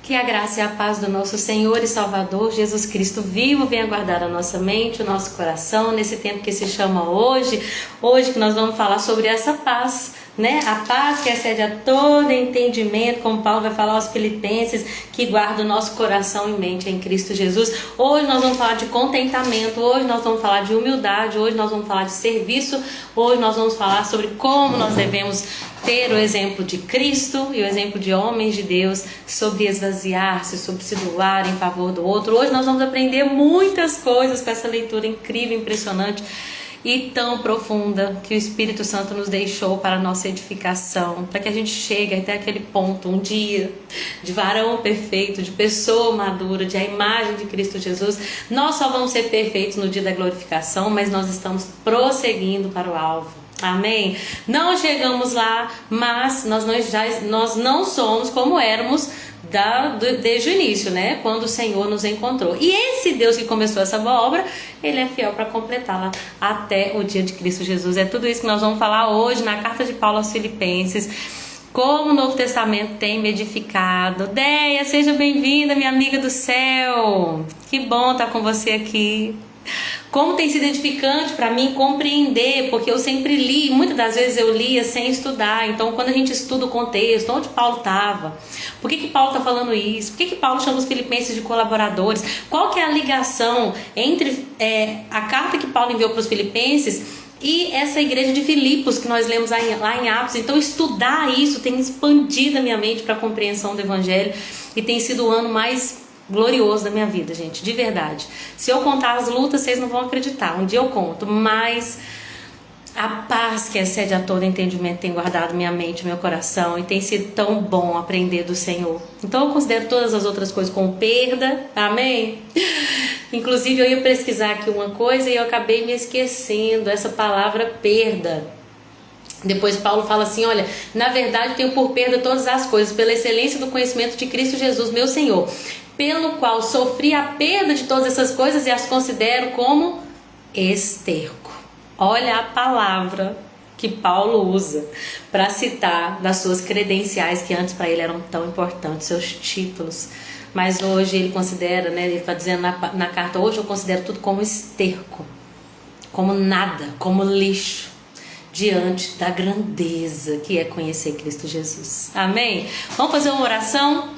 Que a graça e a paz do nosso Senhor e Salvador Jesus Cristo vivo venha guardar a nossa mente, o nosso coração, nesse tempo que se chama hoje. Hoje que nós vamos falar sobre essa paz, né? A paz que excede a todo entendimento, como Paulo vai falar aos Filipenses, que guarda o nosso coração e mente em Cristo Jesus. Hoje nós vamos falar de contentamento, hoje nós vamos falar de humildade, hoje nós vamos falar de serviço, hoje nós vamos falar sobre como nós devemos ter o exemplo de Cristo e o exemplo de homens de Deus, sobre esvaziar-se, sobre se doar em favor do outro. Hoje nós vamos aprender muitas coisas com essa leitura incrível, impressionante e tão profunda que o Espírito Santo nos deixou para a nossa edificação, para que a gente chegue até aquele ponto, um dia, de varão perfeito, de pessoa madura, de a imagem de Cristo Jesus. Nós só vamos ser perfeitos no dia da glorificação, mas nós estamos prosseguindo para o alvo. Amém? Não chegamos lá, mas nós não somos como éramos desde o início, né? Quando o Senhor nos encontrou. E esse Deus que começou essa boa obra, Ele é fiel para completá-la até o dia de Cristo Jesus. É tudo isso que nós vamos falar hoje na carta de Paulo aos Filipenses. Como o Novo Testamento tem me edificado. Deia, seja bem-vinda, minha amiga do céu. Que bom estar com você aqui. Como tem sido edificante para mim compreender, porque eu sempre li, muitas das vezes eu lia sem estudar. Então quando a gente estuda o contexto, onde Paulo estava, por que Paulo está falando isso, por que Paulo chama os filipenses de colaboradores, qual que é a ligação entre a carta que Paulo enviou para os filipenses e essa igreja de Filipos que nós lemos lá em Atos. Então estudar isso tem expandido a minha mente para a compreensão do Evangelho e tem sido o ano mais glorioso da minha vida, gente, de verdade. Se eu contar as lutas, vocês não vão acreditar. Um dia eu conto, mas a paz que excede a todo entendimento tem guardado minha mente, meu coração, e tem sido tão bom aprender do Senhor. Então eu considero todas as outras coisas como perda. Amém? Inclusive eu ia pesquisar aqui uma coisa e eu acabei me esquecendo essa palavra perda. Depois Paulo fala assim, olha, na verdade tenho por perda todas as coisas, pela excelência do conhecimento de Cristo Jesus, meu Senhor, pelo qual sofri a perda de todas essas coisas e as considero como esterco. Olha a palavra que Paulo usa para citar das suas credenciais que antes para ele eram tão importantes, seus títulos. Mas hoje ele considera, né, ele está dizendo na carta, hoje eu considero tudo como esterco, como nada, como lixo, diante da grandeza que é conhecer Cristo Jesus. Amém? Vamos fazer uma oração?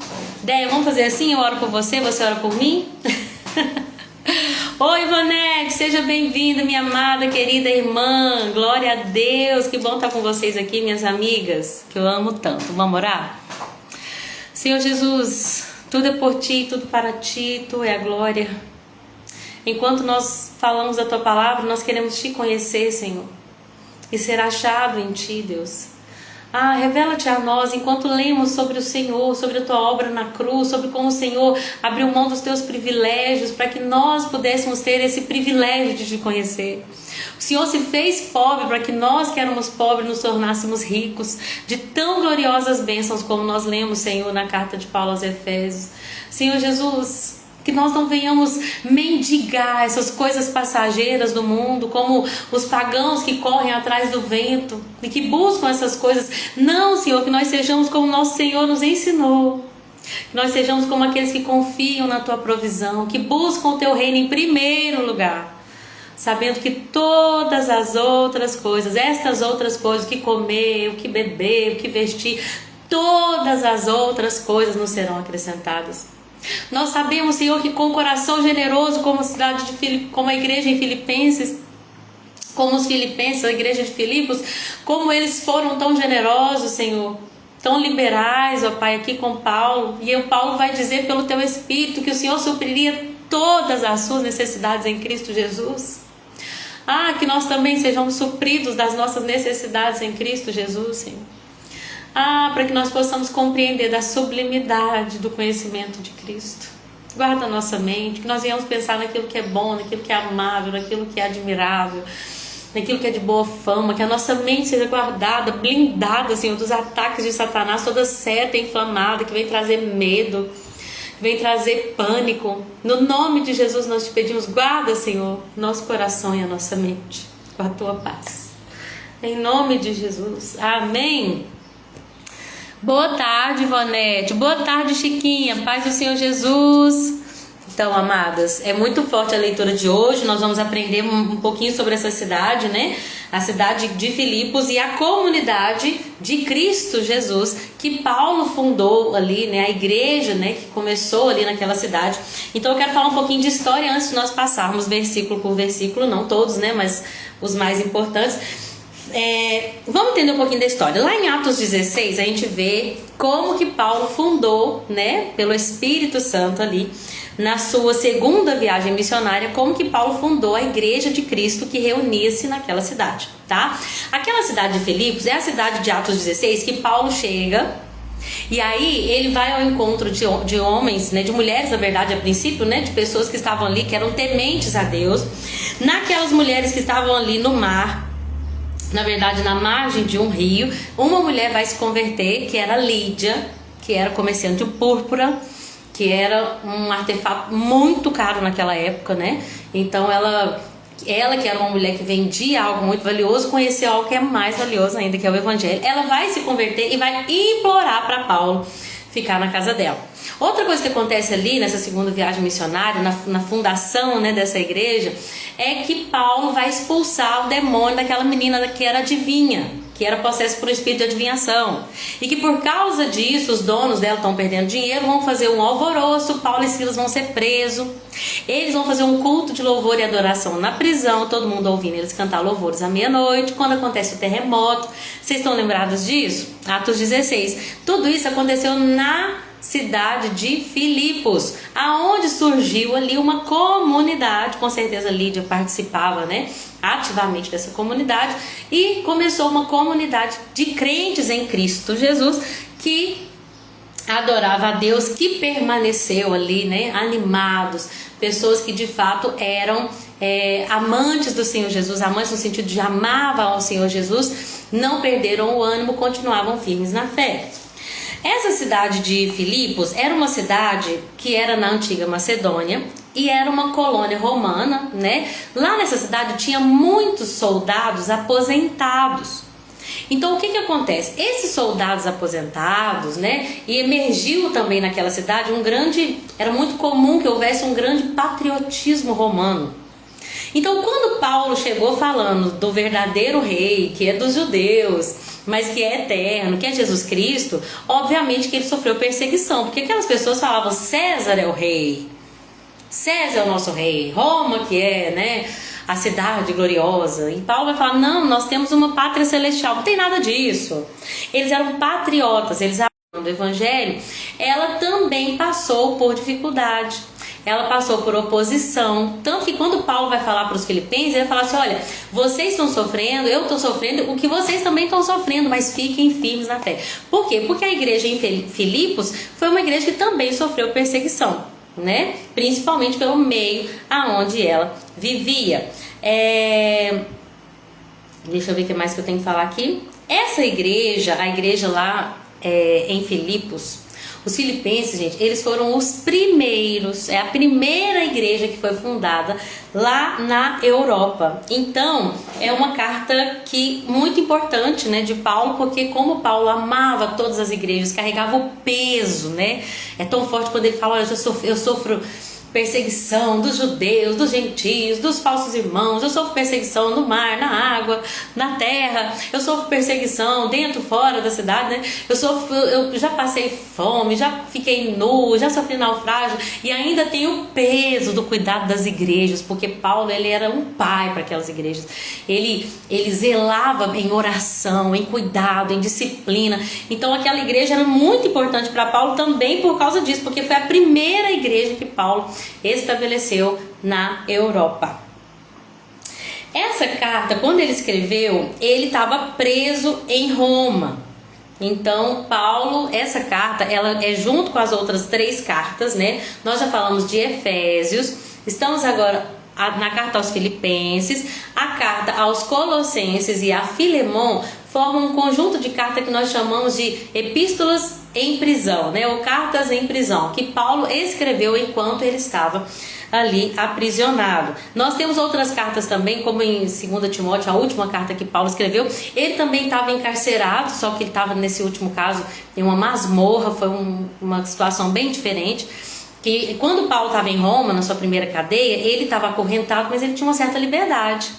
Deia, vamos fazer assim? Eu oro por você, você ora por mim? Oi, Ivonete, seja bem-vinda, minha amada, querida irmã. Glória a Deus, que bom estar com vocês aqui, minhas amigas, que eu amo tanto. Vamos orar? Senhor Jesus, tudo é por Ti, tudo para Ti, Tu é a glória. Enquanto nós falamos a Tua palavra, nós queremos Te conhecer, Senhor, e ser achado em Ti, Deus. Revela-te a nós enquanto lemos sobre o Senhor, sobre a Tua obra na cruz, sobre como o Senhor abriu mão dos Teus privilégios para que nós pudéssemos ter esse privilégio de Te conhecer. O Senhor se fez pobre para que nós que éramos pobres nos tornássemos ricos de tão gloriosas bênçãos como nós lemos, Senhor, na carta de Paulo aos Efésios. Senhor Jesus, que nós não venhamos mendigar essas coisas passageiras do mundo, como os pagãos que correm atrás do vento e que buscam essas coisas. Não, Senhor, que nós sejamos como nosso Senhor nos ensinou. Que nós sejamos como aqueles que confiam na Tua provisão, que buscam o Teu reino em primeiro lugar, sabendo que todas as outras coisas, estas outras coisas, o que comer, o que beber, o que vestir, todas as outras coisas nos serão acrescentadas. Nós sabemos, Senhor, que com coração generoso, como como a igreja em Filipenses, como os filipenses, a igreja de Filipos, como eles foram tão generosos, Senhor, tão liberais, ó Pai, aqui com Paulo. E o Paulo vai dizer pelo Teu Espírito que o Senhor supriria todas as suas necessidades em Cristo Jesus. Que nós também sejamos supridos das nossas necessidades em Cristo Jesus, Senhor. Para que nós possamos compreender da sublimidade do conhecimento de Cristo. Guarda a nossa mente, que nós venhamos pensar naquilo que é bom, naquilo que é amável, naquilo que é admirável, naquilo que é de boa fama, que a nossa mente seja guardada, blindada, Senhor, dos ataques de Satanás, toda seta inflamada que vem trazer medo, que vem trazer pânico. No nome de Jesus nós te pedimos, guarda, Senhor, nosso coração e a nossa mente, com a Tua paz. Em nome de Jesus. Amém. Boa tarde, Ivonete. Boa tarde, Chiquinha. Paz do Senhor Jesus. Então, amadas, é muito forte a leitura de hoje. Nós vamos aprender um pouquinho sobre essa cidade, né? A cidade de Filipos e a comunidade de Cristo Jesus que Paulo fundou ali, né? A igreja, né? Que começou ali naquela cidade. Então, eu quero falar um pouquinho de história antes de nós passarmos versículo por versículo, não todos, né? Mas os mais importantes. Vamos entender um pouquinho da história. Lá em Atos 16, a gente vê como que Paulo fundou, né? Pelo Espírito Santo ali, na sua segunda viagem missionária, como que Paulo fundou a igreja de Cristo que reunia-se naquela cidade, tá? Aquela cidade de Filipos é a cidade de Atos 16 que Paulo chega e aí ele vai ao encontro de homens, né, de mulheres, na verdade, a princípio, né, de pessoas que estavam ali, que eram tementes a Deus. Naquelas mulheres que estavam ali no mar, na verdade na margem de um rio, uma mulher vai se converter, que era Lídia, que era comerciante de púrpura, que era um artefato muito caro naquela época, né? Então ela que era uma mulher que vendia algo muito valioso, conheceu algo que é mais valioso ainda, que é o evangelho. Ela vai se converter e vai implorar para Paulo ficar na casa dela. Outra coisa que acontece ali nessa segunda viagem missionária, na fundação, né, dessa igreja, é que Paulo vai expulsar o demônio daquela menina que era adivinha, que era possessa por um espírito de adivinhação, e que por causa disso os donos dela estão perdendo dinheiro, vão fazer um alvoroço, Paulo e Silas vão ser presos, eles vão fazer um culto de louvor e adoração na prisão, todo mundo ouvindo eles cantar louvores à meia-noite, quando acontece o terremoto. Vocês estão lembrados disso? Atos 16. Tudo isso aconteceu na cidade de Filipos, aonde surgiu ali uma comunidade. Com certeza Lídia participava, né, ativamente dessa comunidade, e começou uma comunidade de crentes em Cristo Jesus que adorava a Deus, que permaneceu ali, né, animados, pessoas que de fato eram amantes do Senhor Jesus, amantes no sentido de amavam ao Senhor Jesus, não perderam o ânimo, continuavam firmes na fé. Essa cidade de Filipos era uma cidade que era na antiga Macedônia e era uma colônia romana, né? Lá nessa cidade tinha muitos soldados aposentados. Então o que acontece? Esses soldados aposentados, né? E emergiu também naquela cidade era muito comum que houvesse um grande patriotismo romano. Então quando Paulo chegou falando do verdadeiro rei, que é dos judeus, mas que é eterno, que é Jesus Cristo, obviamente que ele sofreu perseguição, porque aquelas pessoas falavam: César é o rei, César é o nosso rei, Roma que é, né, a cidade gloriosa. E Paulo vai falar: não, nós temos uma pátria celestial. Não tem nada disso. Eles eram patriotas, eles amavam do evangelho. Ela também passou por dificuldade, ela passou por oposição, tanto que quando Paulo vai falar para os filipenses, ele vai falar assim: olha, vocês estão sofrendo, eu estou sofrendo, o que vocês também estão sofrendo, mas fiquem firmes na fé. Por quê? Porque a igreja em Filipos foi uma igreja que também sofreu perseguição, né? Principalmente pelo meio aonde ela vivia. Deixa eu ver o que mais que eu tenho que falar aqui. Essa igreja, a igreja lá em Filipos, os filipenses, gente, eles foram os primeiros, é a primeira igreja que foi fundada lá na Europa. Então, é uma carta muito importante, né, de Paulo, porque como Paulo amava todas as igrejas, carregava o peso, né? É tão forte quando ele fala: olha, eu sofro perseguição dos judeus, dos gentios, dos falsos irmãos, eu sofro perseguição no mar, na água, na terra, eu sofro perseguição dentro, fora da cidade, né? Eu já passei fome, já fiquei nu, já sofri naufrágio, e ainda tem o peso do cuidado das igrejas, porque Paulo, ele era um pai para aquelas igrejas, ele zelava em oração, em cuidado, em disciplina. Então aquela igreja era muito importante para Paulo também por causa disso, porque foi a primeira igreja que Paulo estabeleceu na Europa. Essa carta, quando ele escreveu, ele estava preso em Roma. Então Paulo, essa carta, ela é junto com as outras 3 cartas, né? Nós já falamos de Efésios, estamos agora na carta aos Filipenses, a carta aos Colossenses e a Filemon formam um conjunto de cartas que nós chamamos de epístolas em prisão, né? Ou cartas em prisão, que Paulo escreveu enquanto ele estava ali aprisionado. Nós temos outras cartas também, como em 2 Timóteo, a última carta que Paulo escreveu. Ele também estava encarcerado, só que ele estava nesse último caso em uma masmorra, foi uma situação bem diferente. Que quando Paulo estava em Roma, na sua primeira cadeia, ele estava acorrentado, mas ele tinha uma certa liberdade.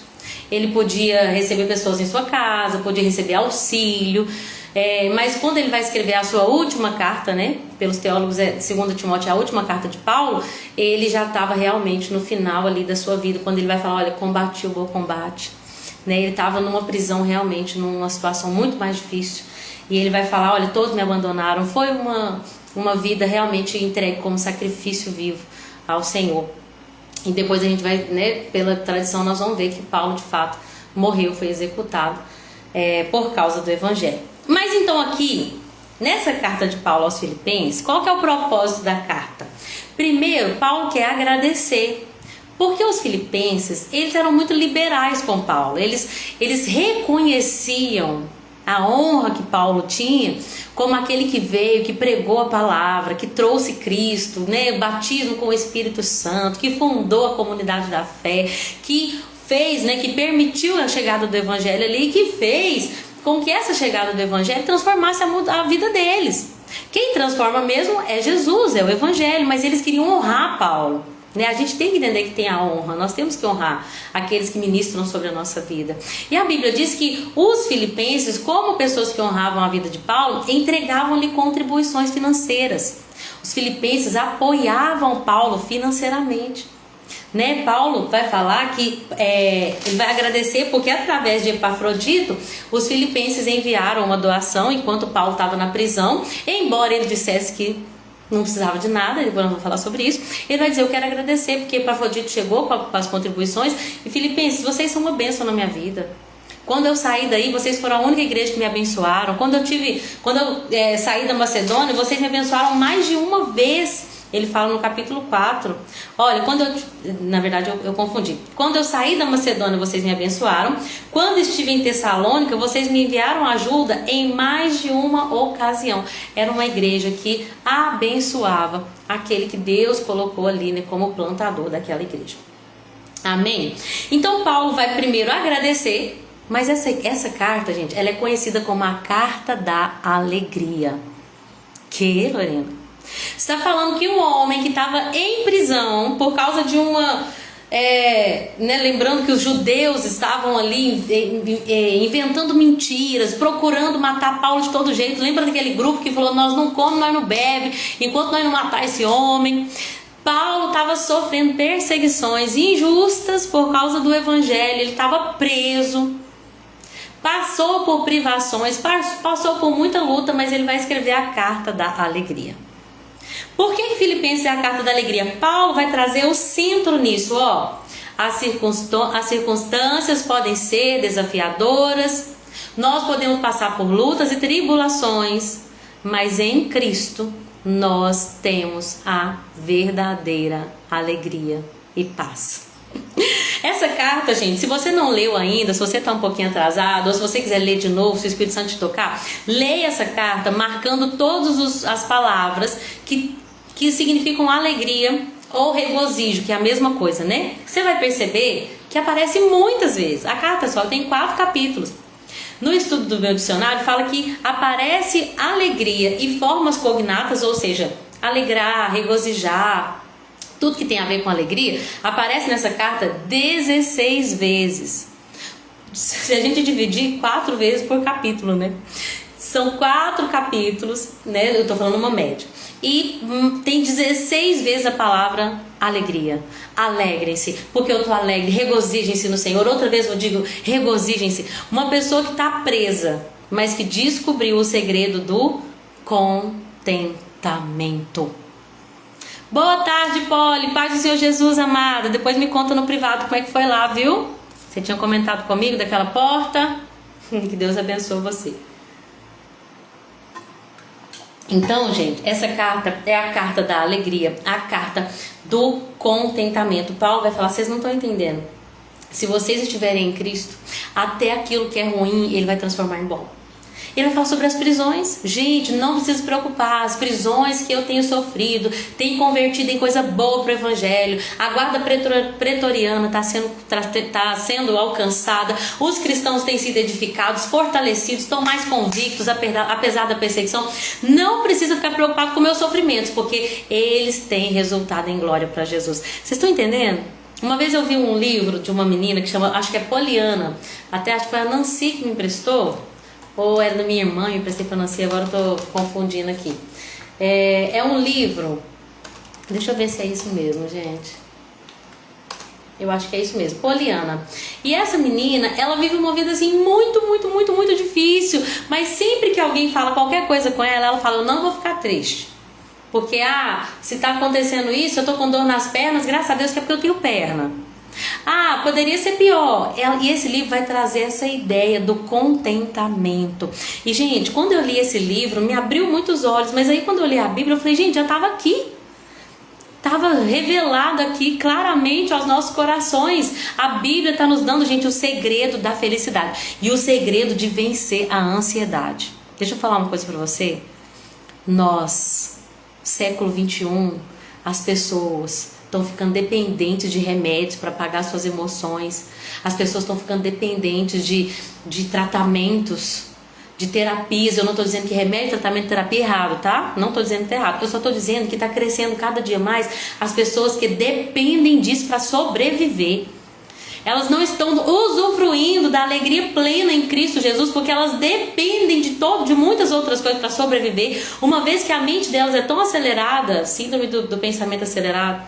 Ele podia receber pessoas em sua casa, podia receber auxílio. Mas quando ele vai escrever a sua última carta, né, pelos teólogos, 2 Timóteo, a última carta de Paulo, ele já estava realmente no final ali da sua vida, quando ele vai falar, olha, combati o bom combate, né, ele estava numa prisão realmente, numa situação muito mais difícil, e ele vai falar, olha, todos me abandonaram, foi uma vida realmente entregue como sacrifício vivo ao Senhor. E depois a gente vai, né, pela tradição, nós vamos ver que Paulo de fato morreu, foi executado por causa do Evangelho. Mas então aqui, nessa carta de Paulo aos Filipenses, qual que é o propósito da carta? Primeiro, Paulo quer agradecer, porque os filipenses, eles eram muito liberais com Paulo, eles reconheciam a honra que Paulo tinha como aquele que veio, que pregou a palavra, que trouxe Cristo, né, batismo com o Espírito Santo, que fundou a comunidade da fé, que fez, né, que permitiu a chegada do Evangelho ali, que fez com que essa chegada do Evangelho transformasse a vida deles. Quem transforma mesmo é Jesus, é o Evangelho, mas eles queriam honrar Paulo, né? A gente tem que entender que tem a honra, nós temos que honrar aqueles que ministram sobre a nossa vida. E a Bíblia diz que os filipenses, como pessoas que honravam a vida de Paulo, entregavam-lhe contribuições financeiras. Os filipenses apoiavam Paulo financeiramente. Né? Paulo vai falar que ele vai agradecer porque através de Epafrodito os filipenses enviaram uma doação enquanto Paulo estava na prisão, embora ele dissesse que não precisava de nada, depois nós vamos falar sobre isso. Ele vai dizer, eu quero agradecer porque Epafrodito chegou com as contribuições, e filipenses, vocês são uma bênção na minha vida. Quando eu saí daí, vocês foram a única igreja que me abençoaram. Quando eu saí da Macedônia, vocês me abençoaram mais de uma vez. Ele fala no capítulo 4, olha, na verdade eu confundi. Quando eu saí da Macedônia, vocês me abençoaram. Quando estive em Tessalônica, vocês me enviaram ajuda em mais de uma ocasião. Era uma igreja que abençoava aquele que Deus colocou ali, né, como plantador daquela igreja. Amém? Então Paulo vai primeiro agradecer, mas essa carta, gente, ela é conhecida como a carta da alegria. Que, Lorena? Você está falando que um homem que estava em prisão por causa de lembrando que os judeus estavam ali inventando mentiras, procurando matar Paulo de todo jeito. Lembra daquele grupo que falou, nós não comemos, nós não bebemos, enquanto nós não matar esse homem. Paulo estava sofrendo perseguições injustas por causa do Evangelho, ele estava preso. Passou por privações, passou por muita luta, mas ele vai escrever a carta da alegria. Por que Filipenses é a carta da alegria? Paulo vai trazer o centro nisso, ó. As circunstâncias podem ser desafiadoras, nós podemos passar por lutas e tribulações, mas em Cristo nós temos a verdadeira alegria e paz. Essa carta, gente, se você não leu ainda, se você está um pouquinho atrasado, ou se você quiser ler de novo, se o Espírito Santo te tocar, leia essa carta marcando todas as palavras que significam alegria ou regozijo, que é a mesma coisa, né? Você vai perceber que aparece muitas vezes. A carta só tem 4 capítulos. No estudo do meu dicionário fala que aparece alegria e formas cognatas, ou seja, alegrar, regozijar, tudo que tem a ver com alegria, aparece nessa carta 16 vezes. Se a gente dividir 4 vezes por capítulo, né? São 4 capítulos, né? Eu tô falando uma média. E tem 16 vezes a palavra alegria. Alegrem-se, porque eu tô alegre. Regozijem-se no Senhor. Outra vez eu digo, regozijem-se. Uma pessoa que está presa, mas que descobriu o segredo do contentamento. Boa tarde, Polly. Paz do Senhor Jesus, amada. Depois me conta no privado como é que foi lá, viu? Você tinha comentado comigo daquela porta? Que Deus abençoe você. Então, gente, essa carta é a carta da alegria, a carta do contentamento. Paulo vai falar, vocês não estão entendendo. Se vocês estiverem em Cristo, até aquilo que é ruim, Ele vai transformar em bom. Ele vai falar sobre as prisões. Gente, não precisa se preocupar. As prisões que eu tenho sofrido, tenho convertido em coisa boa para o evangelho. A guarda pretoriana está sendo alcançada. Os cristãos têm sido edificados, fortalecidos, estão mais convictos, apesar da perseguição. Não precisa ficar preocupado com meus sofrimentos, porque eles têm resultado em glória para Jesus. Vocês estão entendendo? Uma vez eu vi um livro de uma menina que chama, acho que é Poliana. Até acho que foi a Nancy que me emprestou. Ou era da minha irmã, eu emprestei pra Nancy, agora eu tô confundindo aqui. É um livro. Deixa eu ver se é isso mesmo, gente. Eu acho que é isso mesmo, Poliana. E essa menina, ela vive uma vida assim muito difícil. Mas sempre que alguém fala qualquer coisa com ela, ela fala, eu não vou ficar triste. Porque, se tá acontecendo isso, eu tô com dor nas pernas, graças a Deus que é porque eu tenho perna. Poderia ser pior. E esse livro vai trazer essa ideia do contentamento. E, gente, quando eu li esse livro, me abriu muitos olhos. Mas aí, quando eu li a Bíblia, eu falei, gente, já estava aqui. Estava revelado aqui claramente aos nossos corações. A Bíblia está nos dando, gente, o segredo da felicidade. E o segredo de vencer a ansiedade. Deixa eu falar uma coisa para você. Nós, século 21, as pessoas estão ficando dependentes de remédios para apagar suas emoções. As pessoas estão ficando dependentes de tratamentos, de terapias. Eu não estou dizendo que remédio, tratamento, terapia é errado, tá? Não estou dizendo que é errado. Eu só estou dizendo que está crescendo cada dia mais as pessoas que dependem disso para sobreviver. Elas não estão usufruindo da alegria plena em Cristo Jesus, porque elas dependem de muitas outras coisas para sobreviver, uma vez que a mente delas é tão acelerada, síndrome do pensamento acelerado,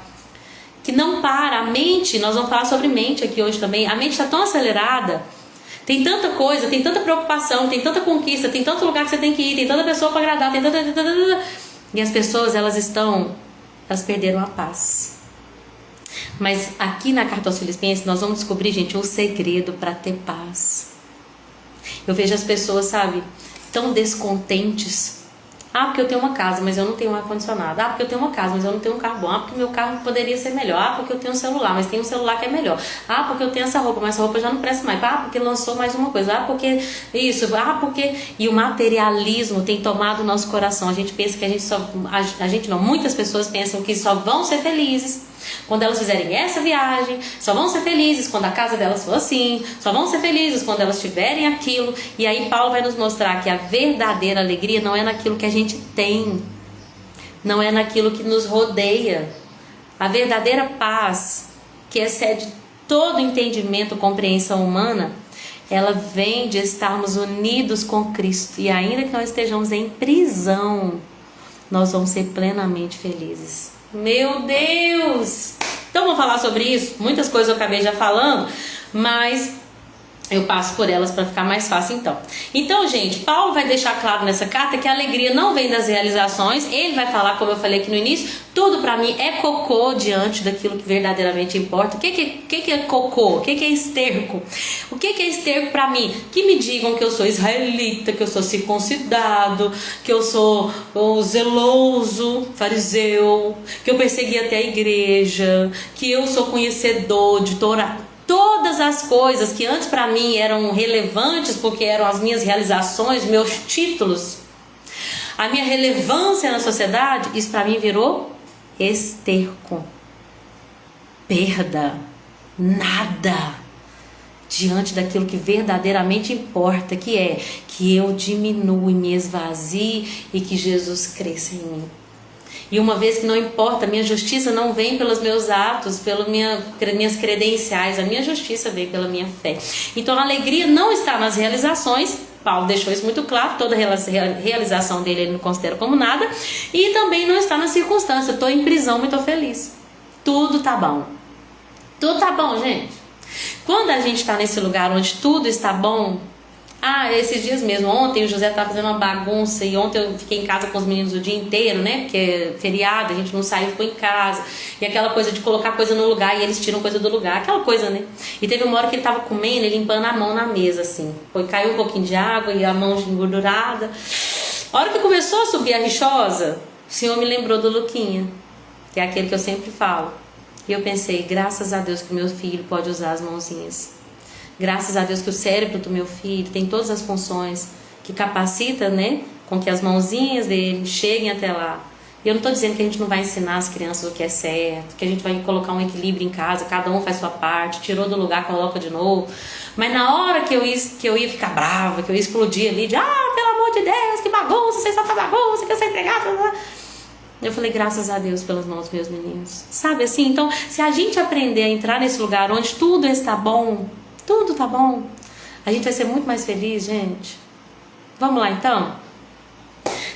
que não para. A mente, nós vamos falar sobre mente aqui hoje também, a mente está tão acelerada, tem tanta coisa, tem tanta preocupação, tem tanta conquista, tem tanto lugar que você tem que ir, tem tanta pessoa para agradar, e as pessoas, elas perderam a paz. Mas aqui na carta aos Filipenses nós vamos descobrir, gente, o segredo para ter paz. Eu vejo as pessoas, sabe, tão descontentes. Porque eu tenho uma casa, mas eu não tenho um ar-condicionado. Porque eu tenho uma casa, mas eu não tenho um carro bom. Porque meu carro poderia ser melhor. Porque eu tenho um celular, mas tem um celular que é melhor. Porque eu tenho essa roupa, mas essa roupa já não presta mais. Porque lançou mais uma coisa. Porque isso. Porque... E o materialismo tem tomado o nosso coração. A gente pensa que muitas pessoas pensam que só vão ser felizes quando elas fizerem essa viagem, só vão ser felizes quando a casa delas for assim, só vão ser felizes quando elas tiverem aquilo. E aí Paulo vai nos mostrar que a verdadeira alegria não é naquilo que a gente tem, não é naquilo que nos rodeia. A verdadeira paz, que excede todo entendimento, compreensão humana, ela vem de estarmos unidos com Cristo. E ainda que nós estejamos em prisão, nós vamos ser plenamente felizes. Meu Deus! Então vamos falar sobre isso. Muitas coisas eu acabei já falando, mas eu passo por elas para ficar mais fácil então, gente, Paulo vai deixar claro nessa carta que a alegria não vem das realizações. Ele vai falar, como eu falei aqui no início, tudo para mim é cocô diante daquilo que verdadeiramente importa. O que é cocô? O que é esterco? O que é esterco para mim? Que me digam que eu sou israelita, que eu sou circuncidado, que eu sou zeloso, fariseu, que eu persegui até a igreja, que eu sou conhecedor de Torá. Todas as coisas que antes para mim eram relevantes, porque eram as minhas realizações, meus títulos, a minha relevância na sociedade, isso para mim virou esterco, perda, nada, diante daquilo que verdadeiramente importa, que é que eu diminua e me esvazie e que Jesus cresça em mim. E uma vez que não importa, minha justiça não vem pelos meus atos, pelas minhas credenciais, a minha justiça vem pela minha fé. Então a alegria não está nas realizações. Paulo deixou isso muito claro, toda realização dele ele não considera como nada. E também não está na circunstância, estou em prisão, mas estou feliz. Tudo tá bom. Tudo tá bom, gente. Quando a gente está nesse lugar onde tudo está bom... esses dias mesmo, ontem o José estava fazendo uma bagunça e ontem eu fiquei em casa com os meninos o dia inteiro, né? Porque é feriado, a gente não saiu, ficou em casa. E aquela coisa de colocar coisa no lugar e eles tiram coisa do lugar, aquela coisa, né? E teve uma hora que ele estava comendo e limpando a mão na mesa, assim. Caiu um pouquinho de água e a mão engordurada. A hora que começou a subir a rixosa, o Senhor me lembrou do Luquinha, que é aquele que eu sempre falo. E eu pensei, graças a Deus que o meu filho pode usar as mãozinhas. Graças a Deus que o cérebro do meu filho tem todas as funções que capacita, né, com que as mãozinhas dele cheguem até lá. E eu não estou dizendo que a gente não vai ensinar as crianças o que é certo, que a gente vai colocar um equilíbrio em casa, cada um faz sua parte, tirou do lugar, coloca de novo. Mas na hora que eu ia ficar brava, que eu ia explodir ali, pelo amor de Deus, que bagunça, vocês só fazem bagunça, que eu sou empregada. Eu falei, graças a Deus pelas mãos dos meus meninos. Sabe assim? Então, se a gente aprender a entrar nesse lugar onde tudo está bom, tudo tá bom, a gente vai ser muito mais feliz, gente. Vamos lá então?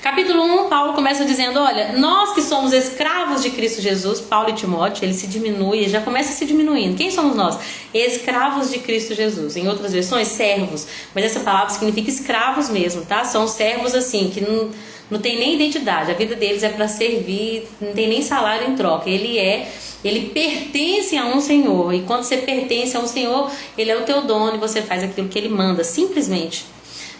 Capítulo 1, Paulo começa dizendo, olha, nós que somos escravos de Cristo Jesus, Paulo e Timóteo, ele se diminui, ele já começa se diminuindo. Quem somos nós? Escravos de Cristo Jesus. Em outras versões, servos. Mas essa palavra significa escravos mesmo, tá? São servos assim, que não tem nem identidade. A vida deles é para servir, não tem nem salário em troca. Ele pertence a um Senhor. E quando você pertence a um Senhor, ele é o teu dono e você faz aquilo que ele manda, simplesmente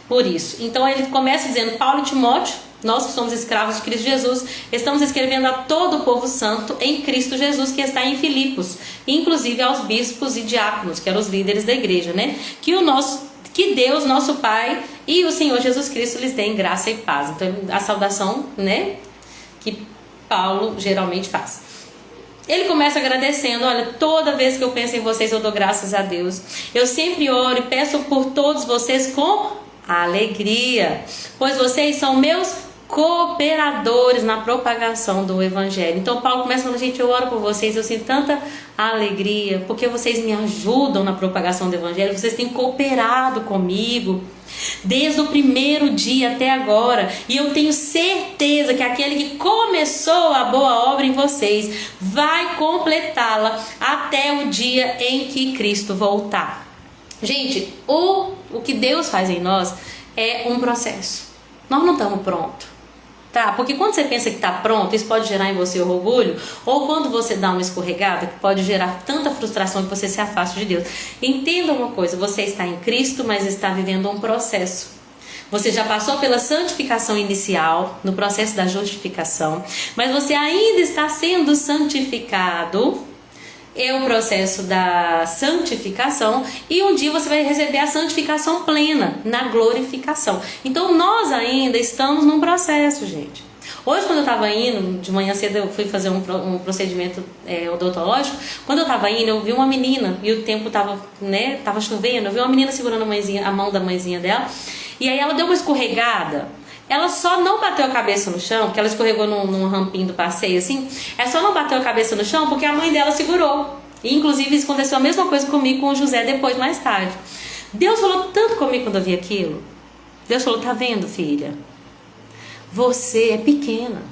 por isso. Então ele começa dizendo, Paulo e Timóteo, nós que somos escravos de Cristo Jesus, estamos escrevendo a todo o povo santo em Cristo Jesus que está em Filipos, inclusive aos bispos e diáconos, que eram os líderes da igreja, né? Que Deus, nosso Pai e o Senhor Jesus Cristo lhes deem graça e paz. Então a saudação, né, que Paulo geralmente faz. Ele começa agradecendo, olha, toda vez que eu penso em vocês eu dou graças a Deus. Eu sempre oro e peço por todos vocês com alegria, pois vocês são meus cooperadores na propagação do Evangelho. Então Paulo começa falando, gente, eu oro por vocês, eu sinto tanta alegria, porque vocês me ajudam na propagação do Evangelho, vocês têm cooperado comigo desde o primeiro dia até agora, e eu tenho certeza que aquele que começou a boa obra em vocês vai completá-la até o dia em que Cristo voltar. Gente, o que Deus faz em nós é um processo. Nós não estamos prontos, tá? Porque quando você pensa que está pronto, isso pode gerar em você orgulho, ou quando você dá uma escorregada, que pode gerar tanta frustração que você se afasta de Deus. Entenda uma coisa, você está em Cristo, mas está vivendo um processo. Você já passou pela santificação inicial, no processo da justificação, mas você ainda está sendo santificado. É o processo da santificação, e um dia você vai receber a santificação plena, na glorificação. Então nós ainda estamos num processo, gente. Hoje, quando eu estava indo, de manhã cedo eu fui fazer um procedimento odontológico. Quando eu estava indo, eu vi uma menina, e o tempo estava, né, tava chovendo, eu vi uma menina segurando a mão da mãezinha dela, e aí ela deu uma escorregada. Ela só não bateu a cabeça no chão, porque ela escorregou num rampinho do passeio assim. Ela só não bateu a cabeça no chão porque a mãe dela segurou. E inclusive isso aconteceu a mesma coisa comigo, com o José, depois, mais tarde. Deus falou tanto comigo quando eu vi aquilo. Deus falou, tá vendo, filha? Você é pequena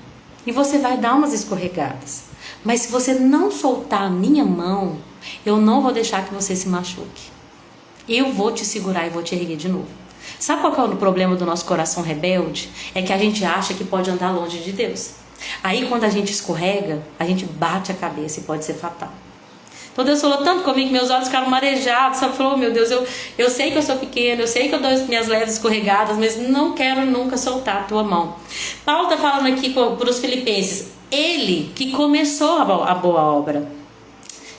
e você vai dar umas escorregadas. Mas se você não soltar a minha mão, eu não vou deixar que você se machuque. Eu vou te segurar e vou te erguer de novo. Sabe qual que é o problema do nosso coração rebelde? É que a gente acha que pode andar longe de Deus. Aí quando a gente escorrega, a gente bate a cabeça e pode ser fatal. Então Deus falou tanto comigo que meus olhos ficaram marejados. Sabe? Falou, meu Deus, eu sei que eu sou pequeno, eu sei que eu dou as minhas leves escorregadas, mas não quero nunca soltar a tua mão. Paulo está falando aqui para os filipenses, ele que começou a boa obra.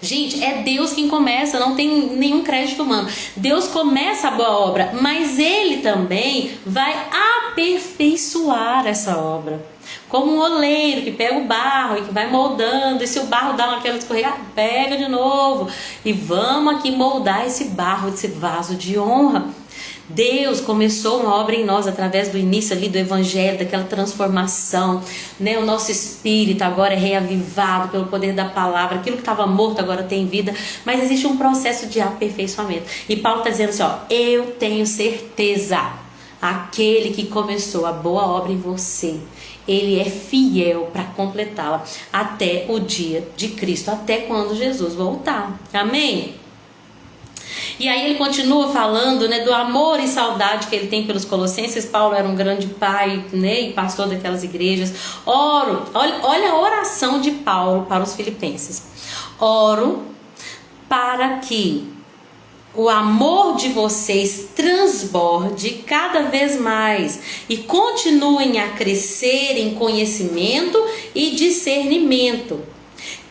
Gente, é Deus quem começa, não tem nenhum crédito humano. Deus começa a boa obra, mas Ele também vai aperfeiçoar essa obra. Como um oleiro que pega o barro e que vai moldando, e se o barro dá aquela escorregada, pega de novo. E vamos aqui moldar esse barro, esse vaso de honra. Deus começou uma obra em nós através do início ali do Evangelho, daquela transformação, né? O nosso espírito agora é reavivado pelo poder da palavra, aquilo que estava morto agora tem vida, mas existe um processo de aperfeiçoamento. E Paulo está dizendo assim, ó, eu tenho certeza, aquele que começou a boa obra em você, ele é fiel para completá-la até o dia de Cristo, até quando Jesus voltar. Amém? E aí ele continua falando, né, do amor e saudade que ele tem pelos colossenses. Paulo era um grande pai, né, e pastor daquelas igrejas. Olha a oração de Paulo para os filipenses. Oro para que o amor de vocês transborde cada vez mais e continuem a crescer em conhecimento e discernimento,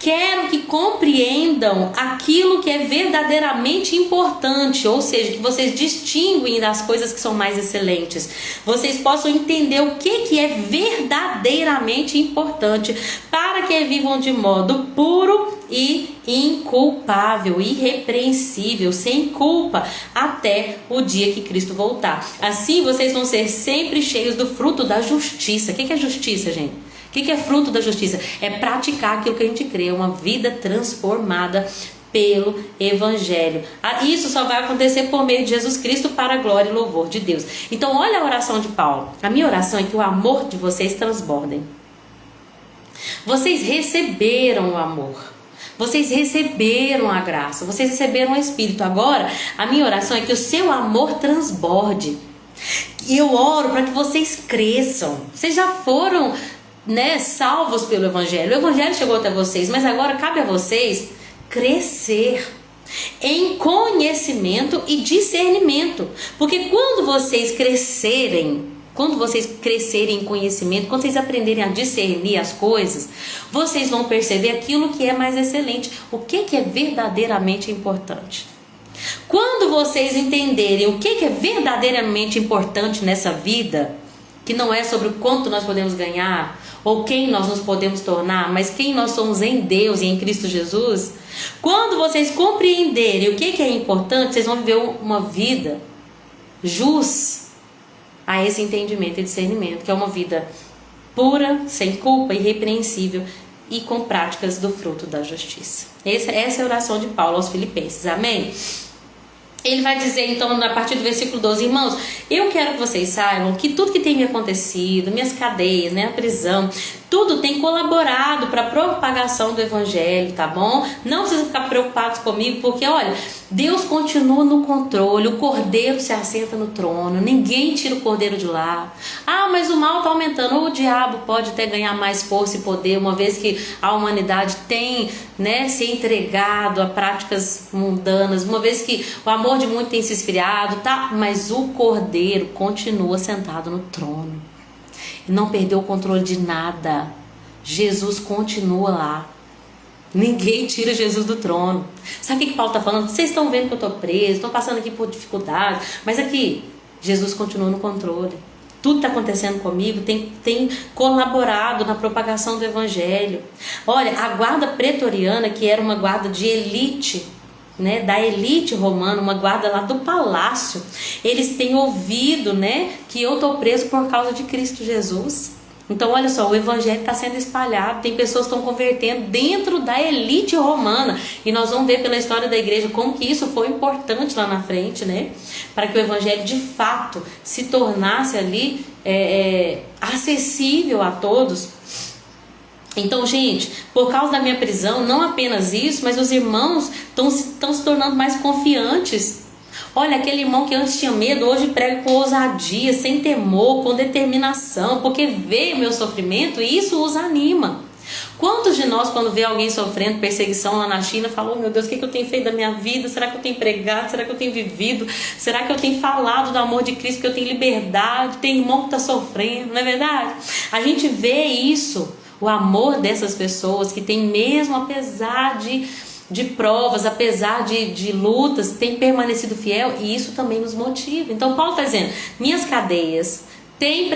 Quero que compreendam aquilo que é verdadeiramente importante, ou seja, que vocês distinguem das coisas que são mais excelentes. Vocês possam entender o que é verdadeiramente importante, para que vivam de modo puro e inculpável, irrepreensível, sem culpa, até o dia que Cristo voltar. Assim vocês vão ser sempre cheios do fruto da justiça. O que é justiça, gente? O que é fruto da justiça? É praticar aquilo que a gente crê, uma vida transformada pelo Evangelho. Isso só vai acontecer por meio de Jesus Cristo, para a glória e louvor de Deus. Então olha a oração de Paulo. A minha oração é que o amor de vocês transbordem. Vocês receberam o amor. Vocês receberam a graça, vocês receberam o Espírito. Agora, a minha oração é que o seu amor transborde. E eu oro para que vocês cresçam. Vocês já foram, salvos pelo Evangelho. O Evangelho chegou até vocês, mas agora cabe a vocês crescer em conhecimento e discernimento. Porque quando vocês crescerem em conhecimento, quando vocês aprenderem a discernir as coisas, vocês vão perceber aquilo que é mais excelente, o que é verdadeiramente importante. Quando vocês entenderem o que é verdadeiramente importante nessa vida, que não é sobre o quanto nós podemos ganhar, ou quem nós nos podemos tornar, mas quem nós somos em Deus e em Cristo Jesus, quando vocês compreenderem o que é importante, vocês vão viver uma vida jus a esse entendimento e discernimento, que é uma vida pura, sem culpa, irrepreensível e com práticas do fruto da justiça. Essa é a oração de Paulo aos Filipenses, amém? Ele vai dizer então, a partir do versículo 12, irmãos, eu quero que vocês saibam que tudo que tem me acontecido, minhas cadeias, a prisão, tudo tem colaborado para a propagação do Evangelho, tá bom? Não precisa ficar preocupados comigo, porque olha, Deus continua no controle, o Cordeiro se assenta no trono, ninguém tira o Cordeiro de lá. Ah, mas o mal está aumentando, o diabo pode até ganhar mais força e poder, uma vez que a humanidade tem se entregado a práticas mundanas, uma vez que o amor de muitos tem se esfriado, tá? Mas o Cordeiro continua sentado no trono. Não perdeu o controle de nada. Jesus continua lá. Ninguém tira Jesus do trono. Sabe o que Paulo está falando? Vocês estão vendo que eu estou preso, estão passando aqui por dificuldade, mas aqui, Jesus continua no controle. Tudo está acontecendo comigo, tem colaborado na propagação do Evangelho. Olha, a guarda pretoriana, que era uma guarda de elite, da elite romana, uma guarda lá do palácio, eles têm ouvido que eu estou preso por causa de Cristo Jesus. Então olha só, o Evangelho está sendo espalhado, tem pessoas que estão convertendo dentro da elite romana, e nós vamos ver pela história da igreja como que isso foi importante lá na frente, para que o Evangelho de fato se tornasse ali acessível a todos. Então, gente, por causa da minha prisão, não apenas isso, mas os irmãos estão se tornando mais confiantes. Olha, aquele irmão que antes tinha medo, hoje prega com ousadia, sem temor, com determinação, porque vê o meu sofrimento e isso os anima. Quantos de nós, quando vê alguém sofrendo perseguição lá na China, falam: oh, meu Deus, o que eu tenho feito da minha vida? Será que eu tenho pregado? Será que eu tenho vivido? Será que eu tenho falado do amor de Cristo, que eu tenho liberdade? Tem irmão que está sofrendo, não é verdade? A gente vê isso, o amor dessas pessoas que tem, mesmo apesar de provas, apesar de lutas, tem permanecido fiel, e isso também nos motiva. Então Paulo está dizendo: minhas cadeias tem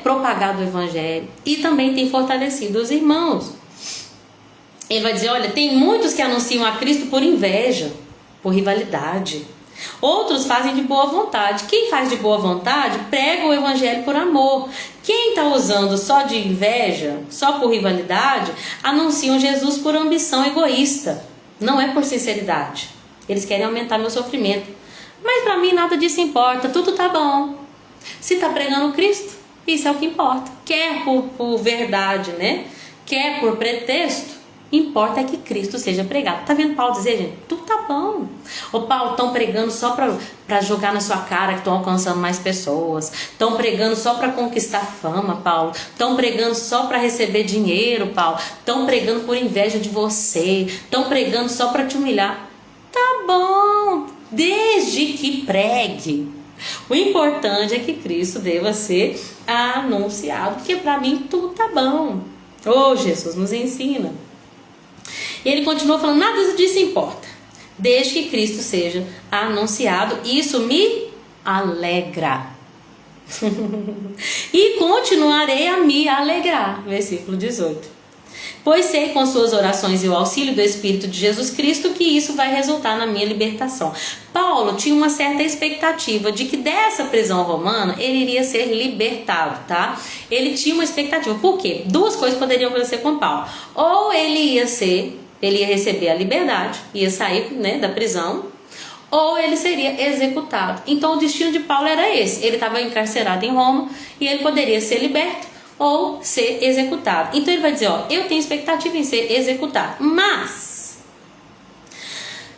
propagado o Evangelho e também tem fortalecido os irmãos. Ele vai dizer: olha, tem muitos que anunciam a Cristo por inveja, por rivalidade. Outros fazem de boa vontade. Quem faz de boa vontade prega o Evangelho por amor. Quem está usando só de inveja, só por rivalidade, anunciam Jesus por ambição egoísta. Não é por sinceridade. Eles querem aumentar meu sofrimento. Mas para mim nada disso importa, tudo tá bom. Se está pregando Cristo, isso é o que importa. Quer por verdade, quer por pretexto, importa é que Cristo seja pregado. Tá vendo Paulo dizer, gente? Tudo tá bom. Ô Paulo, estão pregando só para jogar na sua cara que estão alcançando mais pessoas. Estão pregando só para conquistar fama, Paulo. Estão pregando só para receber dinheiro, Paulo. Estão pregando por inveja de você. Estão pregando só para te humilhar. Tá bom, desde que pregue. O importante é que Cristo deva ser anunciado, porque para mim tudo tá bom. Ô Jesus, nos ensina. E ele continua falando, nada disso importa, desde que Cristo seja anunciado, isso me alegra. E continuarei a me alegrar. Versículo 18. Pois sei com suas orações e o auxílio do Espírito de Jesus Cristo que isso vai resultar na minha libertação. Paulo tinha uma certa expectativa de que dessa prisão romana ele iria ser libertado, tá? Ele tinha uma expectativa. Por quê? Duas coisas poderiam acontecer com Paulo. Ou ele ia receber a liberdade, ia sair, né, da prisão, ou ele seria executado. Então o destino de Paulo era esse. Ele estava encarcerado em Roma e ele poderia ser liberto ou ser executado. Então ele vai dizer, ó, eu tenho expectativa em ser executado, mas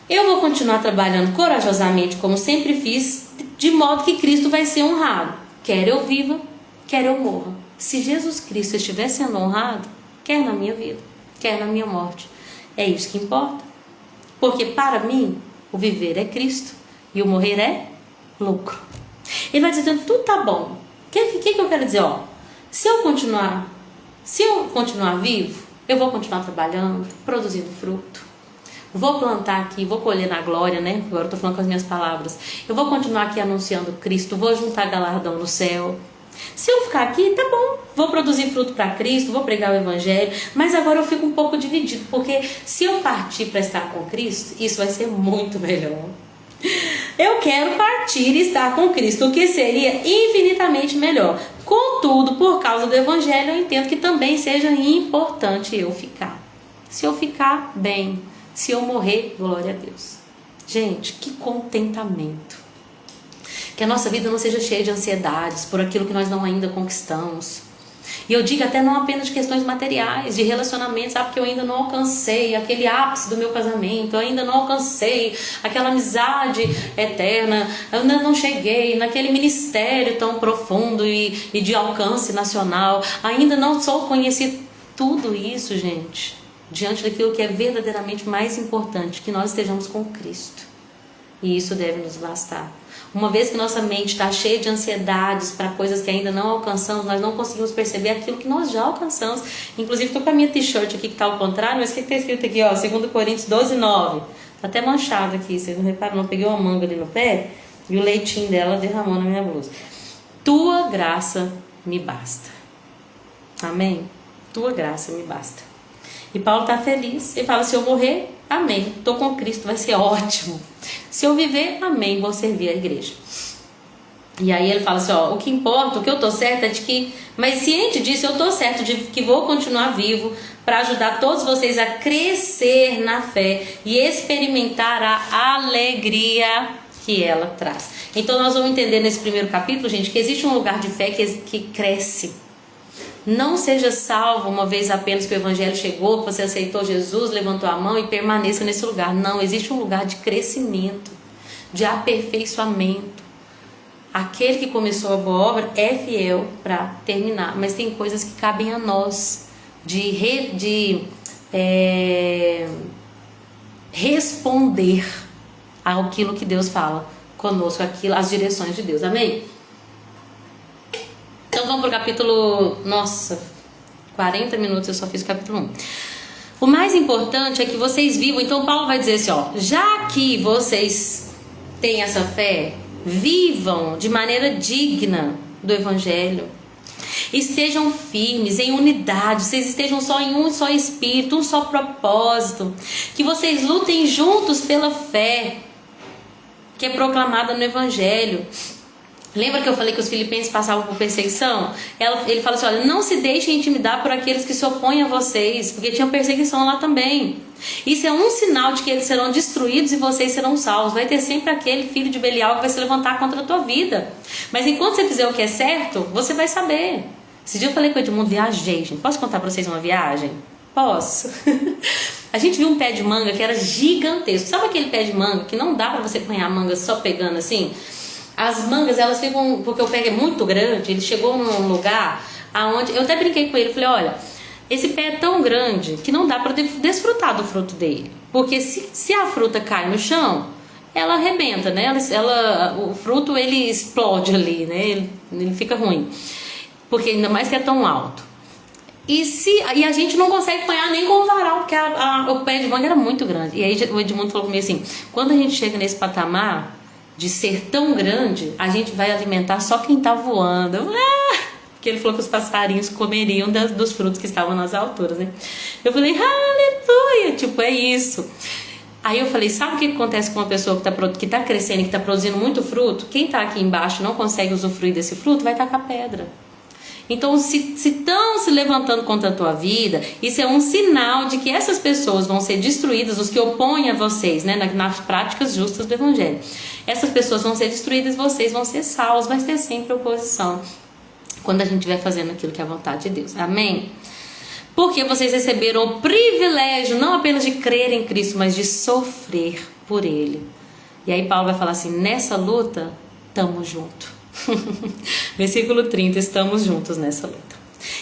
eu vou continuar trabalhando corajosamente como sempre fiz, de modo que Cristo vai ser honrado, quer eu viva, quer eu morra. Se Jesus Cristo estiver sendo honrado, quer na minha vida, quer na minha morte, é isso que importa. Porque para mim o viver é Cristo e o morrer é lucro. Ele vai dizendo, tudo tá bom. O que eu quero dizer? Ó, se eu continuar vivo, eu vou continuar trabalhando, produzindo fruto. Vou plantar aqui, vou colher na glória, né? Agora eu tô falando com as minhas palavras. Eu vou continuar aqui anunciando Cristo, vou juntar galardão no céu. Se eu ficar aqui, tá bom, vou produzir fruto para Cristo, vou pregar o Evangelho, mas agora eu fico um pouco dividido, porque se eu partir para estar com Cristo, isso vai ser muito melhor. Eu quero partir e estar com Cristo, o que seria infinitamente melhor. Contudo, por causa do Evangelho, eu entendo que também seja importante eu ficar. Se eu ficar, bem. Se eu morrer, glória a Deus. Gente, que contentamento. Que a nossa vida não seja cheia de ansiedades por aquilo que nós não ainda conquistamos. E eu digo até não apenas de questões materiais, de relacionamentos, sabe, porque eu ainda não alcancei aquele ápice do meu casamento, eu ainda não alcancei aquela amizade eterna, eu ainda não cheguei naquele ministério tão profundo e de alcance nacional, ainda não sou conhecido. Tudo isso, gente, diante daquilo que é verdadeiramente mais importante, que nós estejamos com Cristo. E isso deve nos bastar. Uma vez que nossa mente está cheia de ansiedades para coisas que ainda não alcançamos, nós não conseguimos perceber aquilo que nós já alcançamos. Inclusive, estou com a minha t-shirt aqui que está ao contrário, mas o que está escrito aqui? Ó, 2 Coríntios 12:9. Está até manchado aqui, vocês não reparam? Não peguei uma manga ali no pé e o leitinho dela derramou na minha blusa. Tua graça me basta. Amém? Tua graça me basta. E Paulo está feliz. Ele fala, se eu morrer, amém. Estou com Cristo, vai ser ótimo. Se eu viver, amém, vou servir a igreja. E aí ele fala assim, ó, o que importa, o que eu estou certa é de que, mas ciente disso, eu estou certo de que vou continuar vivo para ajudar todos vocês a crescer na fé e experimentar a alegria que ela traz. Então nós vamos entender nesse primeiro capítulo, gente, que existe um lugar de fé que cresce. Não seja salvo uma vez apenas que o Evangelho chegou, que você aceitou Jesus, levantou a mão e permaneça nesse lugar. Não, existe um lugar de crescimento, de aperfeiçoamento. Aquele que começou a boa obra é fiel para terminar, mas tem coisas que cabem a nós de responder àquilo que Deus fala conosco, as direções de Deus. Amém? Então vamos para o capítulo... Nossa, 40 minutos eu só fiz o capítulo 1. O mais importante é que vocês vivam. Então Paulo vai dizer assim, ó, já que vocês têm essa fé, vivam de maneira digna do Evangelho. Estejam firmes, em unidade. Vocês estejam só em um só espírito, um só propósito. Que vocês lutem juntos pela fé que é proclamada no Evangelho. Lembra que eu falei que os filipenses passavam por perseguição? Ele fala assim, olha, não se deixem intimidar por aqueles que se opõem a vocês, porque tinha perseguição lá também. Isso é um sinal de que eles serão destruídos e vocês serão salvos. Vai ter sempre aquele filho de Belial que vai se levantar contra a tua vida. Mas enquanto você fizer o que é certo, você vai saber. Esse dia eu falei com o Edmundo, viajei, gente. Posso contar pra vocês uma viagem? Posso. A gente viu um pé de manga que era gigantesco. Sabe aquele pé de manga que não dá pra você apanhar a manga só pegando assim? As mangas, elas ficam, porque o pé é muito grande, ele chegou num lugar aonde, eu até brinquei com ele, falei, olha, esse pé é tão grande que não dá para desfrutar do fruto dele, porque se a fruta cai no chão, ela arrebenta, né, o fruto ele explode ali, né, ele fica ruim, porque ainda mais que é tão alto. E a gente não consegue apanhar nem com o varal, porque o pé de manga era muito grande. E aí o Edmundo falou comigo assim, quando a gente chega nesse patamar de ser tão grande, a gente vai alimentar só quem tá voando. Porque ele falou que os passarinhos comeriam dos frutos que estavam nas alturas, né? Eu falei, aleluia, tipo, é isso. Aí eu falei, sabe o que acontece com uma pessoa que tá crescendo e que tá produzindo muito fruto? Quem tá aqui embaixo não consegue usufruir desse fruto, vai tacar pedra. Então, se estão se levantando contra a tua vida, isso é um sinal de que essas pessoas vão ser destruídas, os que opõem a vocês, né, nas práticas justas do Evangelho. Essas pessoas vão ser destruídas, vocês vão ser salvos, vai ter sempre oposição quando a gente estiver fazendo aquilo que é a vontade de Deus. Amém? Porque vocês receberam o privilégio não apenas de crer em Cristo, mas de sofrer por Ele. E aí Paulo vai falar assim, nessa luta, estamos juntos. Versículo 30, estamos juntos nessa luta.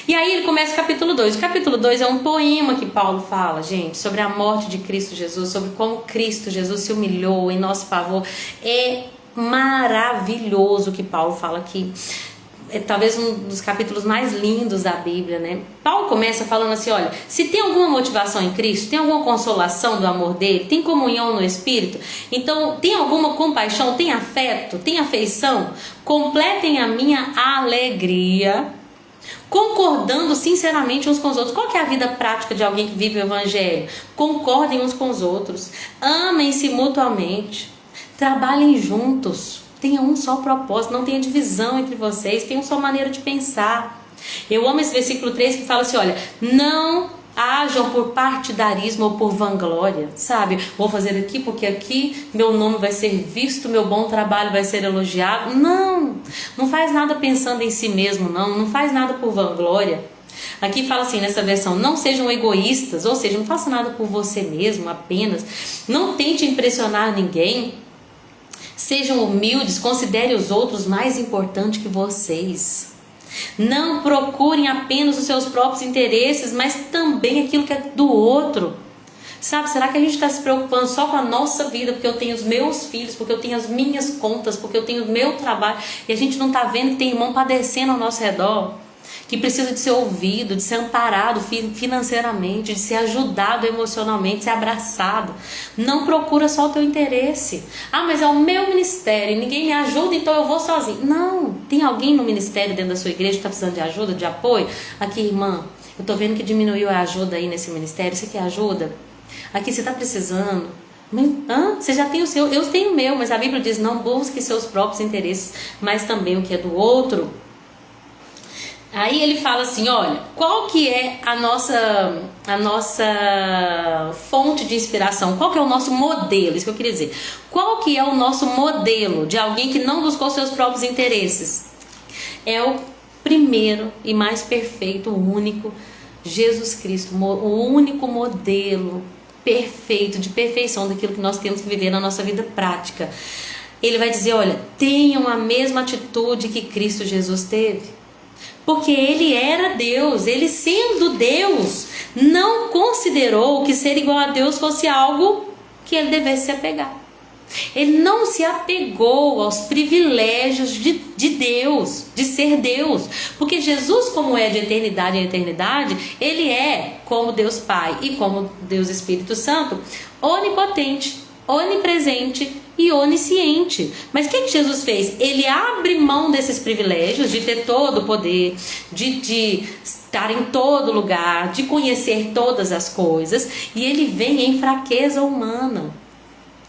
E aí ele começa o capítulo 2. O capítulo 2 é um poema que Paulo fala, gente, sobre a morte de Cristo Jesus, sobre como Cristo Jesus se humilhou em nosso favor. É maravilhoso o que Paulo fala aqui. É talvez um dos capítulos mais lindos da Bíblia, né? Paulo começa falando assim, olha, se tem alguma motivação em Cristo, tem alguma consolação do amor dele, tem comunhão no Espírito, então tem alguma compaixão, tem afeto, tem afeição, completem a minha alegria, concordando sinceramente uns com os outros. Qual que é a vida prática de alguém que vive o Evangelho? Concordem uns com os outros, amem-se mutuamente, trabalhem juntos. Tenha um só propósito, não tenha divisão entre vocês, tenha uma só maneira de pensar. Eu amo esse versículo 3 que fala assim, olha, não ajam por partidarismo ou por vanglória, sabe? Vou fazer aqui porque aqui meu nome vai ser visto, meu bom trabalho vai ser elogiado. Não faz nada pensando em si mesmo, não faz nada por vanglória. Aqui fala assim nessa versão, não sejam egoístas, ou seja, não faça nada por você mesmo apenas, não tente impressionar ninguém. Sejam humildes, considere os outros mais importantes que vocês. Não procurem apenas os seus próprios interesses, mas também aquilo que é do outro. Sabe, será que a gente está se preocupando só com a nossa vida, porque eu tenho os meus filhos, porque eu tenho as minhas contas, porque eu tenho o meu trabalho, e a gente não está vendo que tem irmão padecendo ao nosso redor, que precisa de ser ouvido, de ser amparado financeiramente, de ser ajudado emocionalmente, de ser abraçado. Não procura só o teu interesse. Mas é o meu ministério, ninguém me ajuda, então eu vou sozinho. Não, tem alguém no ministério dentro da sua igreja que está precisando de ajuda, de apoio? Aqui, irmã, eu estou vendo que diminuiu a ajuda aí nesse ministério, você quer ajuda? Aqui, você está precisando? Você já tem o seu, eu tenho o meu, mas a Bíblia diz, não busque seus próprios interesses, mas também o que é do outro. Aí ele fala assim, olha, qual que é a nossa fonte de inspiração? Qual que é o nosso modelo? Isso que eu queria dizer. Qual que é o nosso modelo de alguém que não buscou seus próprios interesses? É o primeiro e mais perfeito, o único, Jesus Cristo, o único modelo perfeito, de perfeição daquilo que nós temos que viver na nossa vida prática. Ele vai dizer, olha, tenham a mesma atitude que Cristo Jesus teve. Porque ele era Deus, ele sendo Deus, não considerou que ser igual a Deus fosse algo que ele devesse se apegar. Ele não se apegou aos privilégios de Deus, de ser Deus. Porque Jesus, como é de eternidade em eternidade, ele é, como Deus Pai e como Deus Espírito Santo, onipotente, onipresente e onisciente. Mas o que Jesus fez? Ele abre mão desses privilégios de ter todo o poder, de estar em todo lugar, de conhecer todas as coisas, e ele vem em fraqueza humana.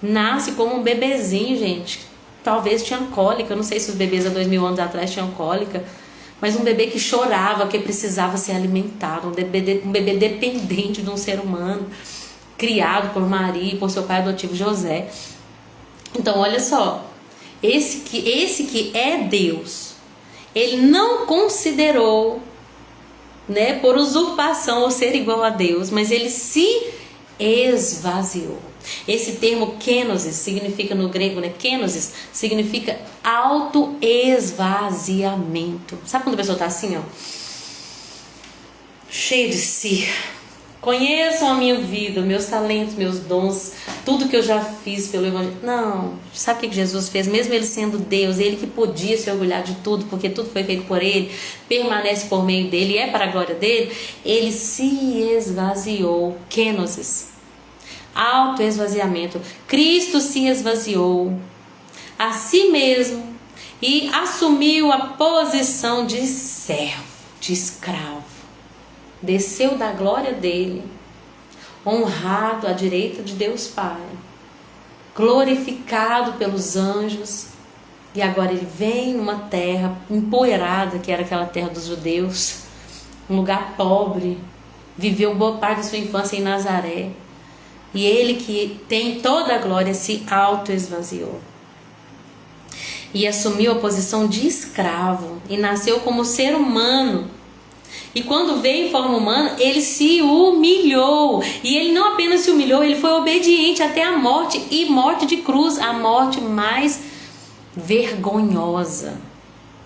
Nasce como um bebezinho, gente. Talvez tinha cólica, eu não sei se os bebês há 2000 anos atrás tinham cólica, mas um bebê que chorava, que precisava ser alimentado, um bebê dependente de um ser humano, criado por Maria e por seu pai adotivo José. Então olha só, esse que é Deus, ele não considerou, né, por usurpação ou ser igual a Deus, mas ele se esvaziou. Esse termo kenosis significa no grego, né, kenosis significa autoesvaziamento. Sabe quando a pessoa está assim, ó, cheia de si? Conheçam a minha vida, meus talentos, meus dons, tudo que eu já fiz pelo Evangelho. Não, sabe o que Jesus fez? Mesmo ele sendo Deus, ele que podia se orgulhar de tudo, porque tudo foi feito por ele, permanece por meio dele e é para a glória dele, ele se esvaziou, kenosis, autoesvaziamento. Cristo se esvaziou a si mesmo e assumiu a posição de servo, de escravo. Desceu da glória dele, honrado à direita de Deus Pai, glorificado pelos anjos, e agora ele vem numa terra empoeirada, que era aquela terra dos judeus, um lugar pobre, viveu boa parte da sua infância em Nazaré, e ele que tem toda a glória se auto-esvaziou e assumiu a posição de escravo e nasceu como ser humano. E quando veio em forma humana, ele se humilhou. E ele não apenas se humilhou, ele foi obediente até a morte, e morte de cruz, a morte mais vergonhosa.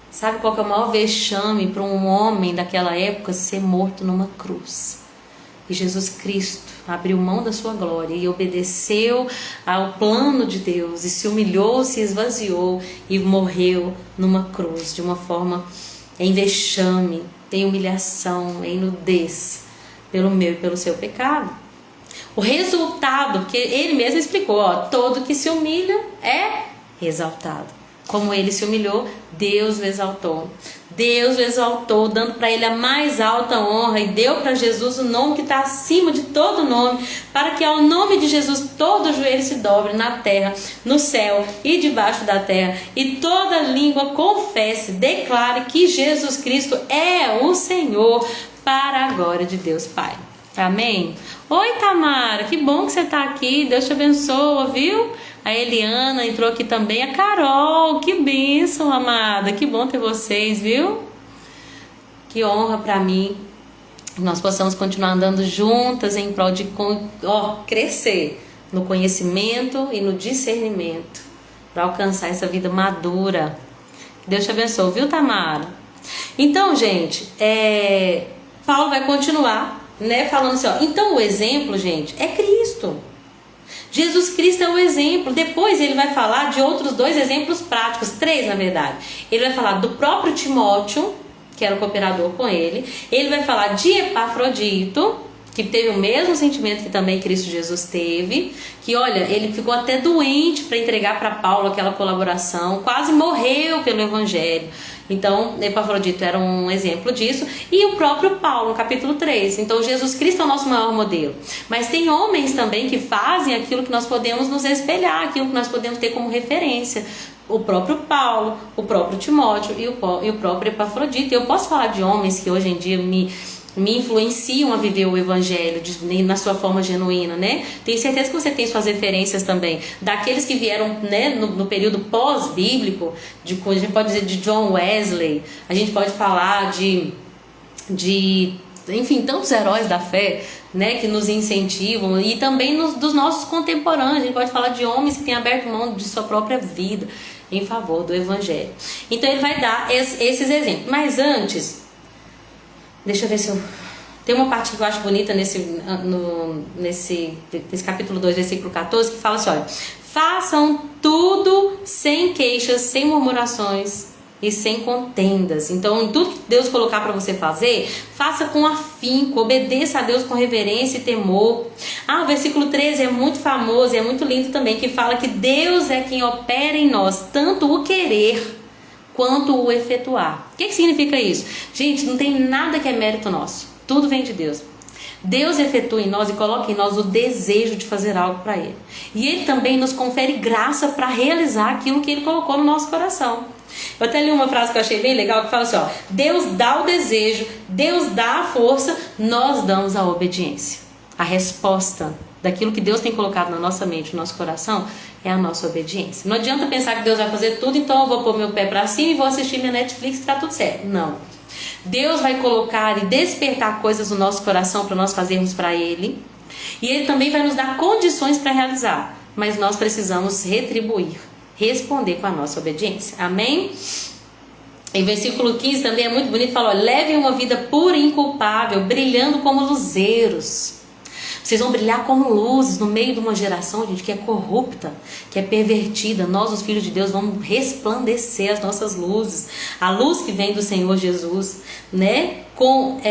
Sabe qual que é o maior vexame para um homem daquela época? Ser morto numa cruz. E Jesus Cristo abriu mão da sua glória e obedeceu ao plano de Deus, e se humilhou, se esvaziou e morreu numa cruz de uma forma em vexame, em humilhação, em nudez, pelo meu e pelo seu pecado. O resultado, porque ele mesmo explicou, todo que se humilha é exaltado. Como ele se humilhou, Deus o exaltou. Deus o exaltou, dando para ele a mais alta honra, e deu para Jesus o nome que está acima de todo nome, para que ao nome de Jesus todo joelho se dobre na terra, no céu e debaixo da terra, e toda língua confesse, declare que Jesus Cristo é o Senhor, para a glória de Deus Pai. Amém? Oi, Tamara, que bom que você está aqui, Deus te abençoa, viu? A Eliana entrou aqui também, a Carol, que bênção, amada, que bom ter vocês, viu? Que honra para mim que nós possamos continuar andando juntas em prol de crescer no conhecimento e no discernimento, para alcançar essa vida madura. Que Deus te abençoe, viu, Tamara? Então, gente, Paulo vai continuar, falando assim, então o exemplo, gente, é Cristo. Jesus Cristo é o exemplo. Depois ele vai falar de outros 2 exemplos práticos, 3 na verdade. Ele vai falar do próprio Timóteo, que era o cooperador com ele. Ele vai falar de Epafrodito, que teve o mesmo sentimento que também Cristo Jesus teve, que olha, ele ficou até doente para entregar para Paulo aquela colaboração, quase morreu pelo Evangelho. Então, Epafrodito era um exemplo disso, e o próprio Paulo, no capítulo 3. Então, Jesus Cristo é o nosso maior modelo. Mas tem homens também que fazem aquilo que nós podemos nos espelhar, aquilo que nós podemos ter como referência. O próprio Paulo, o próprio Timóteo e o próprio Epafrodito. Eu posso falar de homens que hoje em dia me influenciam a viver o Evangelho na sua forma genuína, né? Tenho certeza que você tem suas referências também, daqueles que vieram, no período pós-bíblico, a gente pode dizer de John Wesley, a gente pode falar de enfim, tantos heróis da fé, que nos incentivam, e também dos nossos contemporâneos. A gente pode falar de homens que têm aberto mão de sua própria vida em favor do Evangelho. Então ele vai dar esses exemplos, mas antes, deixa eu ver se eu... Tem uma parte que eu acho bonita nesse capítulo 2, versículo 14, que fala assim, olha, façam tudo sem queixas, sem murmurações e sem contendas. Então, em tudo que Deus colocar para você fazer, faça com afinco, obedeça a Deus com reverência e temor. O versículo 13 é muito famoso e é muito lindo também, que fala que Deus é quem opera em nós, tanto o querer quanto o efetuar. O que significa isso? Gente, não tem nada que é mérito nosso. Tudo vem de Deus. Deus efetua em nós e coloca em nós o desejo de fazer algo para Ele. E Ele também nos confere graça para realizar aquilo que Ele colocou no nosso coração. Eu até li uma frase que eu achei bem legal, que fala assim, Deus dá o desejo, Deus dá a força, nós damos a obediência. A resposta daquilo que Deus tem colocado na nossa mente, no nosso coração, é a nossa obediência. Não adianta pensar que Deus vai fazer tudo, então eu vou pôr meu pé para cima e vou assistir minha Netflix que tá tudo certo. Não. Deus vai colocar e despertar coisas no nosso coração para nós fazermos para Ele. E Ele também vai nos dar condições para realizar. Mas nós precisamos retribuir, responder com a nossa obediência. Amém? Em versículo 15 também é muito bonito, fala, levem uma vida pura e inculpável, brilhando como luzeiros. Vocês vão brilhar como luzes no meio de uma geração, gente, que é corrupta, que é pervertida. Nós, os filhos de Deus, vamos resplandecer as nossas luzes. A luz que vem do Senhor Jesus, né? Com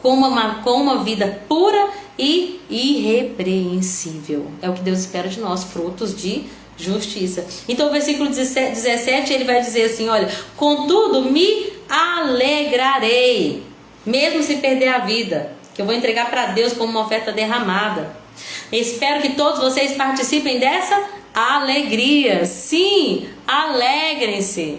uma vida pura e irrepreensível. É o que Deus espera de nós, frutos de justiça. Então o versículo 17 ele vai dizer assim, olha, contudo me alegrarei, mesmo se perder a vida, que eu vou entregar para Deus como uma oferta derramada. Espero que todos vocês participem dessa alegria. Sim, alegrem-se.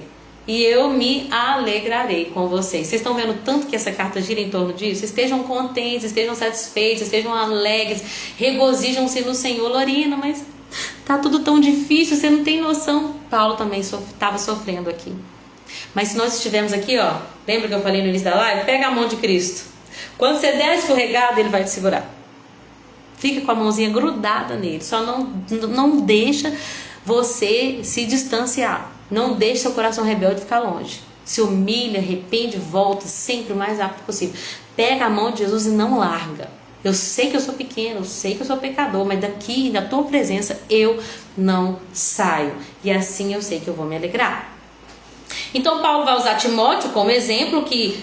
E eu me alegrarei com vocês. Vocês estão vendo tanto que essa carta gira em torno disso? Estejam contentes, estejam satisfeitos, estejam alegres, regozijam-se no Senhor. Lorina, mas tá tudo tão difícil, você não tem noção. Paulo também estava sofrendo aqui. Mas se nós estivermos aqui, ó, lembra que eu falei no início da live? Pega a mão de Cristo. Quando você der escorregado, ele vai te segurar. Fica com a mãozinha grudada nele. Só não deixa você se distanciar. Não deixe seu coração rebelde ficar longe. Se humilha, arrepende, volta sempre o mais rápido possível. Pega a mão de Jesus e não larga. Eu sei que eu sou pequeno, eu sei que eu sou pecador, mas daqui, na tua presença, eu não saio. E assim eu sei que eu vou me alegrar. Então Paulo vai usar Timóteo como exemplo, que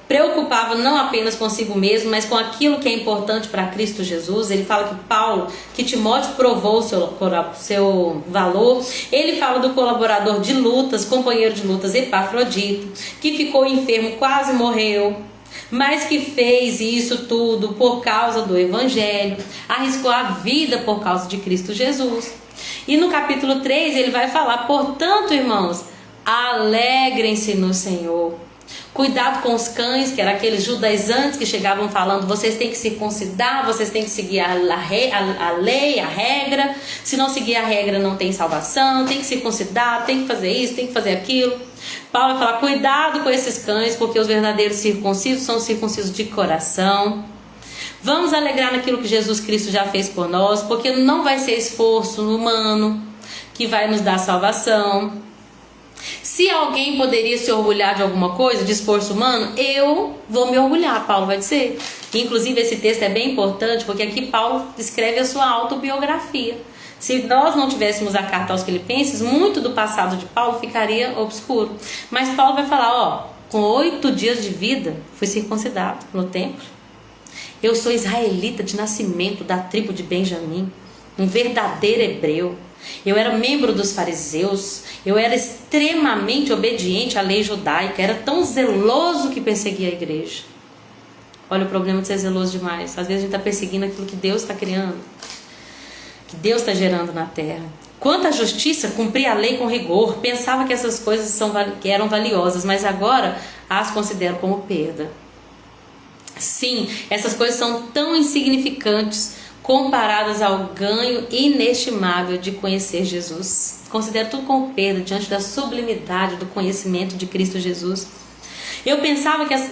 preocupava não apenas consigo mesmo, mas com aquilo que é importante para Cristo Jesus. Ele fala que Timóteo provou o seu valor. Ele fala do colaborador de lutas, companheiro de lutas Epafrodito, que ficou enfermo, quase morreu, mas que fez isso tudo por causa do Evangelho, arriscou a vida por causa de Cristo Jesus. E no capítulo 3 ele vai falar, portanto, irmãos, alegrem-se no Senhor. Cuidado com os cães, que eram aqueles judaizantes que chegavam falando, vocês têm que circuncidar, vocês têm que seguir a lei, a regra. Se não seguir a regra não tem salvação, tem que circuncidar, tem que fazer isso, tem que fazer aquilo. Paulo vai falar, cuidado com esses cães, porque os verdadeiros circuncisos são circuncisos de coração. Vamos alegrar naquilo que Jesus Cristo já fez por nós, porque não vai ser esforço humano que vai nos dar salvação. Se alguém poderia se orgulhar de alguma coisa, de esforço humano, eu vou me orgulhar, Paulo vai dizer. Inclusive esse texto é bem importante, porque aqui Paulo escreve a sua autobiografia. Se nós não tivéssemos a carta aos Filipenses, muito do passado de Paulo ficaria obscuro. Mas Paulo vai falar, ó, com 8 dias de vida, fui circuncidado no templo. Eu sou israelita de nascimento, da tribo de Benjamim, um verdadeiro hebreu. Eu era membro dos fariseus, eu era extremamente obediente à lei judaica, era tão zeloso que perseguia a igreja. Olha o problema de ser zeloso demais. Às vezes a gente está perseguindo aquilo que Deus está criando, que Deus está gerando na terra. Quanto à justiça, cumpria a lei com rigor, pensava que essas coisas eram valiosas, mas agora as considero como perda. Sim, essas coisas são tão insignificantes comparadas ao ganho inestimável de conhecer Jesus. Considero tudo como perda diante da sublimidade do conhecimento de Cristo Jesus. Eu pensava que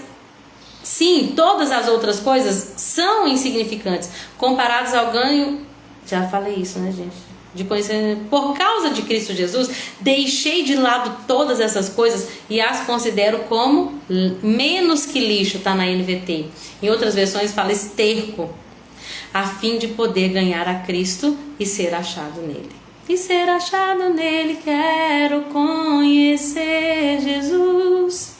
sim, todas as outras coisas são insignificantes comparadas ao ganho, já falei isso, né, gente? De conhecer, por causa de Cristo Jesus, deixei de lado todas essas coisas e as considero como menos que lixo, está na NVT. Em outras versões fala esterco, a fim de poder ganhar a Cristo e ser achado nele. E ser achado nele, quero conhecer Jesus.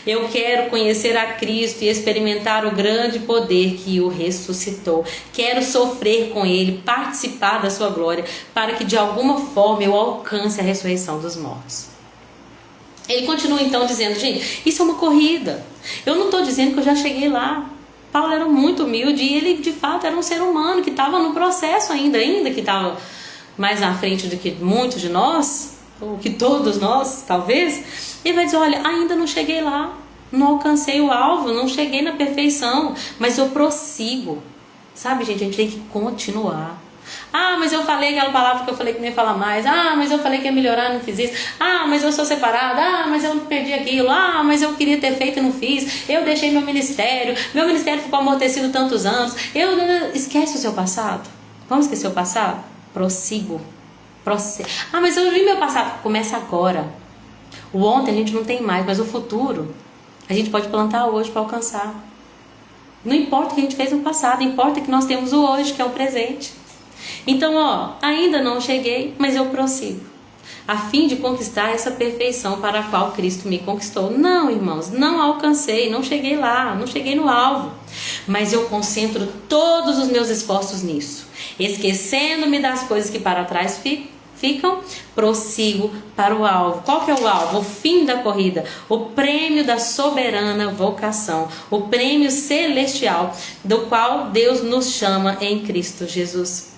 Eu quero conhecer a Cristo e experimentar o grande poder que o ressuscitou. Quero sofrer com ele, participar da sua glória, para que de alguma forma eu alcance a ressurreição dos mortos. Ele continua então dizendo, gente, isso é uma corrida. Eu não estou dizendo que eu já cheguei lá. Paulo era muito humilde e ele de fato era um ser humano que estava no processo ainda que estava mais na frente do que muitos de nós, ou que todos nós talvez. Ele vai dizer, olha, ainda não cheguei lá, não alcancei o alvo, não cheguei na perfeição, mas eu prossigo. Sabe, gente, a gente tem que continuar. Ah, mas eu falei aquela palavra que eu falei que não ia falar mais. Ah, mas eu falei que ia melhorar, não fiz isso. Ah, mas eu sou separada. Ah, mas eu perdi aquilo. Ah, mas eu queria ter feito e não fiz. Eu deixei meu ministério ficou amortecido tantos anos. Esquece o seu passado. Vamos esquecer o passado? Prossigo. Ah, mas eu vi meu passado. Começa agora. O ontem a gente não tem mais, mas o futuro a gente pode plantar hoje para alcançar. Não importa o que a gente fez no passado, importa que nós temos o hoje, que é o presente. Então, ainda não cheguei, mas eu prossigo, a fim de conquistar essa perfeição para a qual Cristo me conquistou. Não, irmãos, não alcancei, não cheguei lá, não cheguei no alvo, mas eu concentro todos os meus esforços nisso, esquecendo-me das coisas que para trás ficam, prossigo para o alvo. Qual que é o alvo? O fim da corrida, o prêmio da soberana vocação, o prêmio celestial do qual Deus nos chama em Cristo Jesus.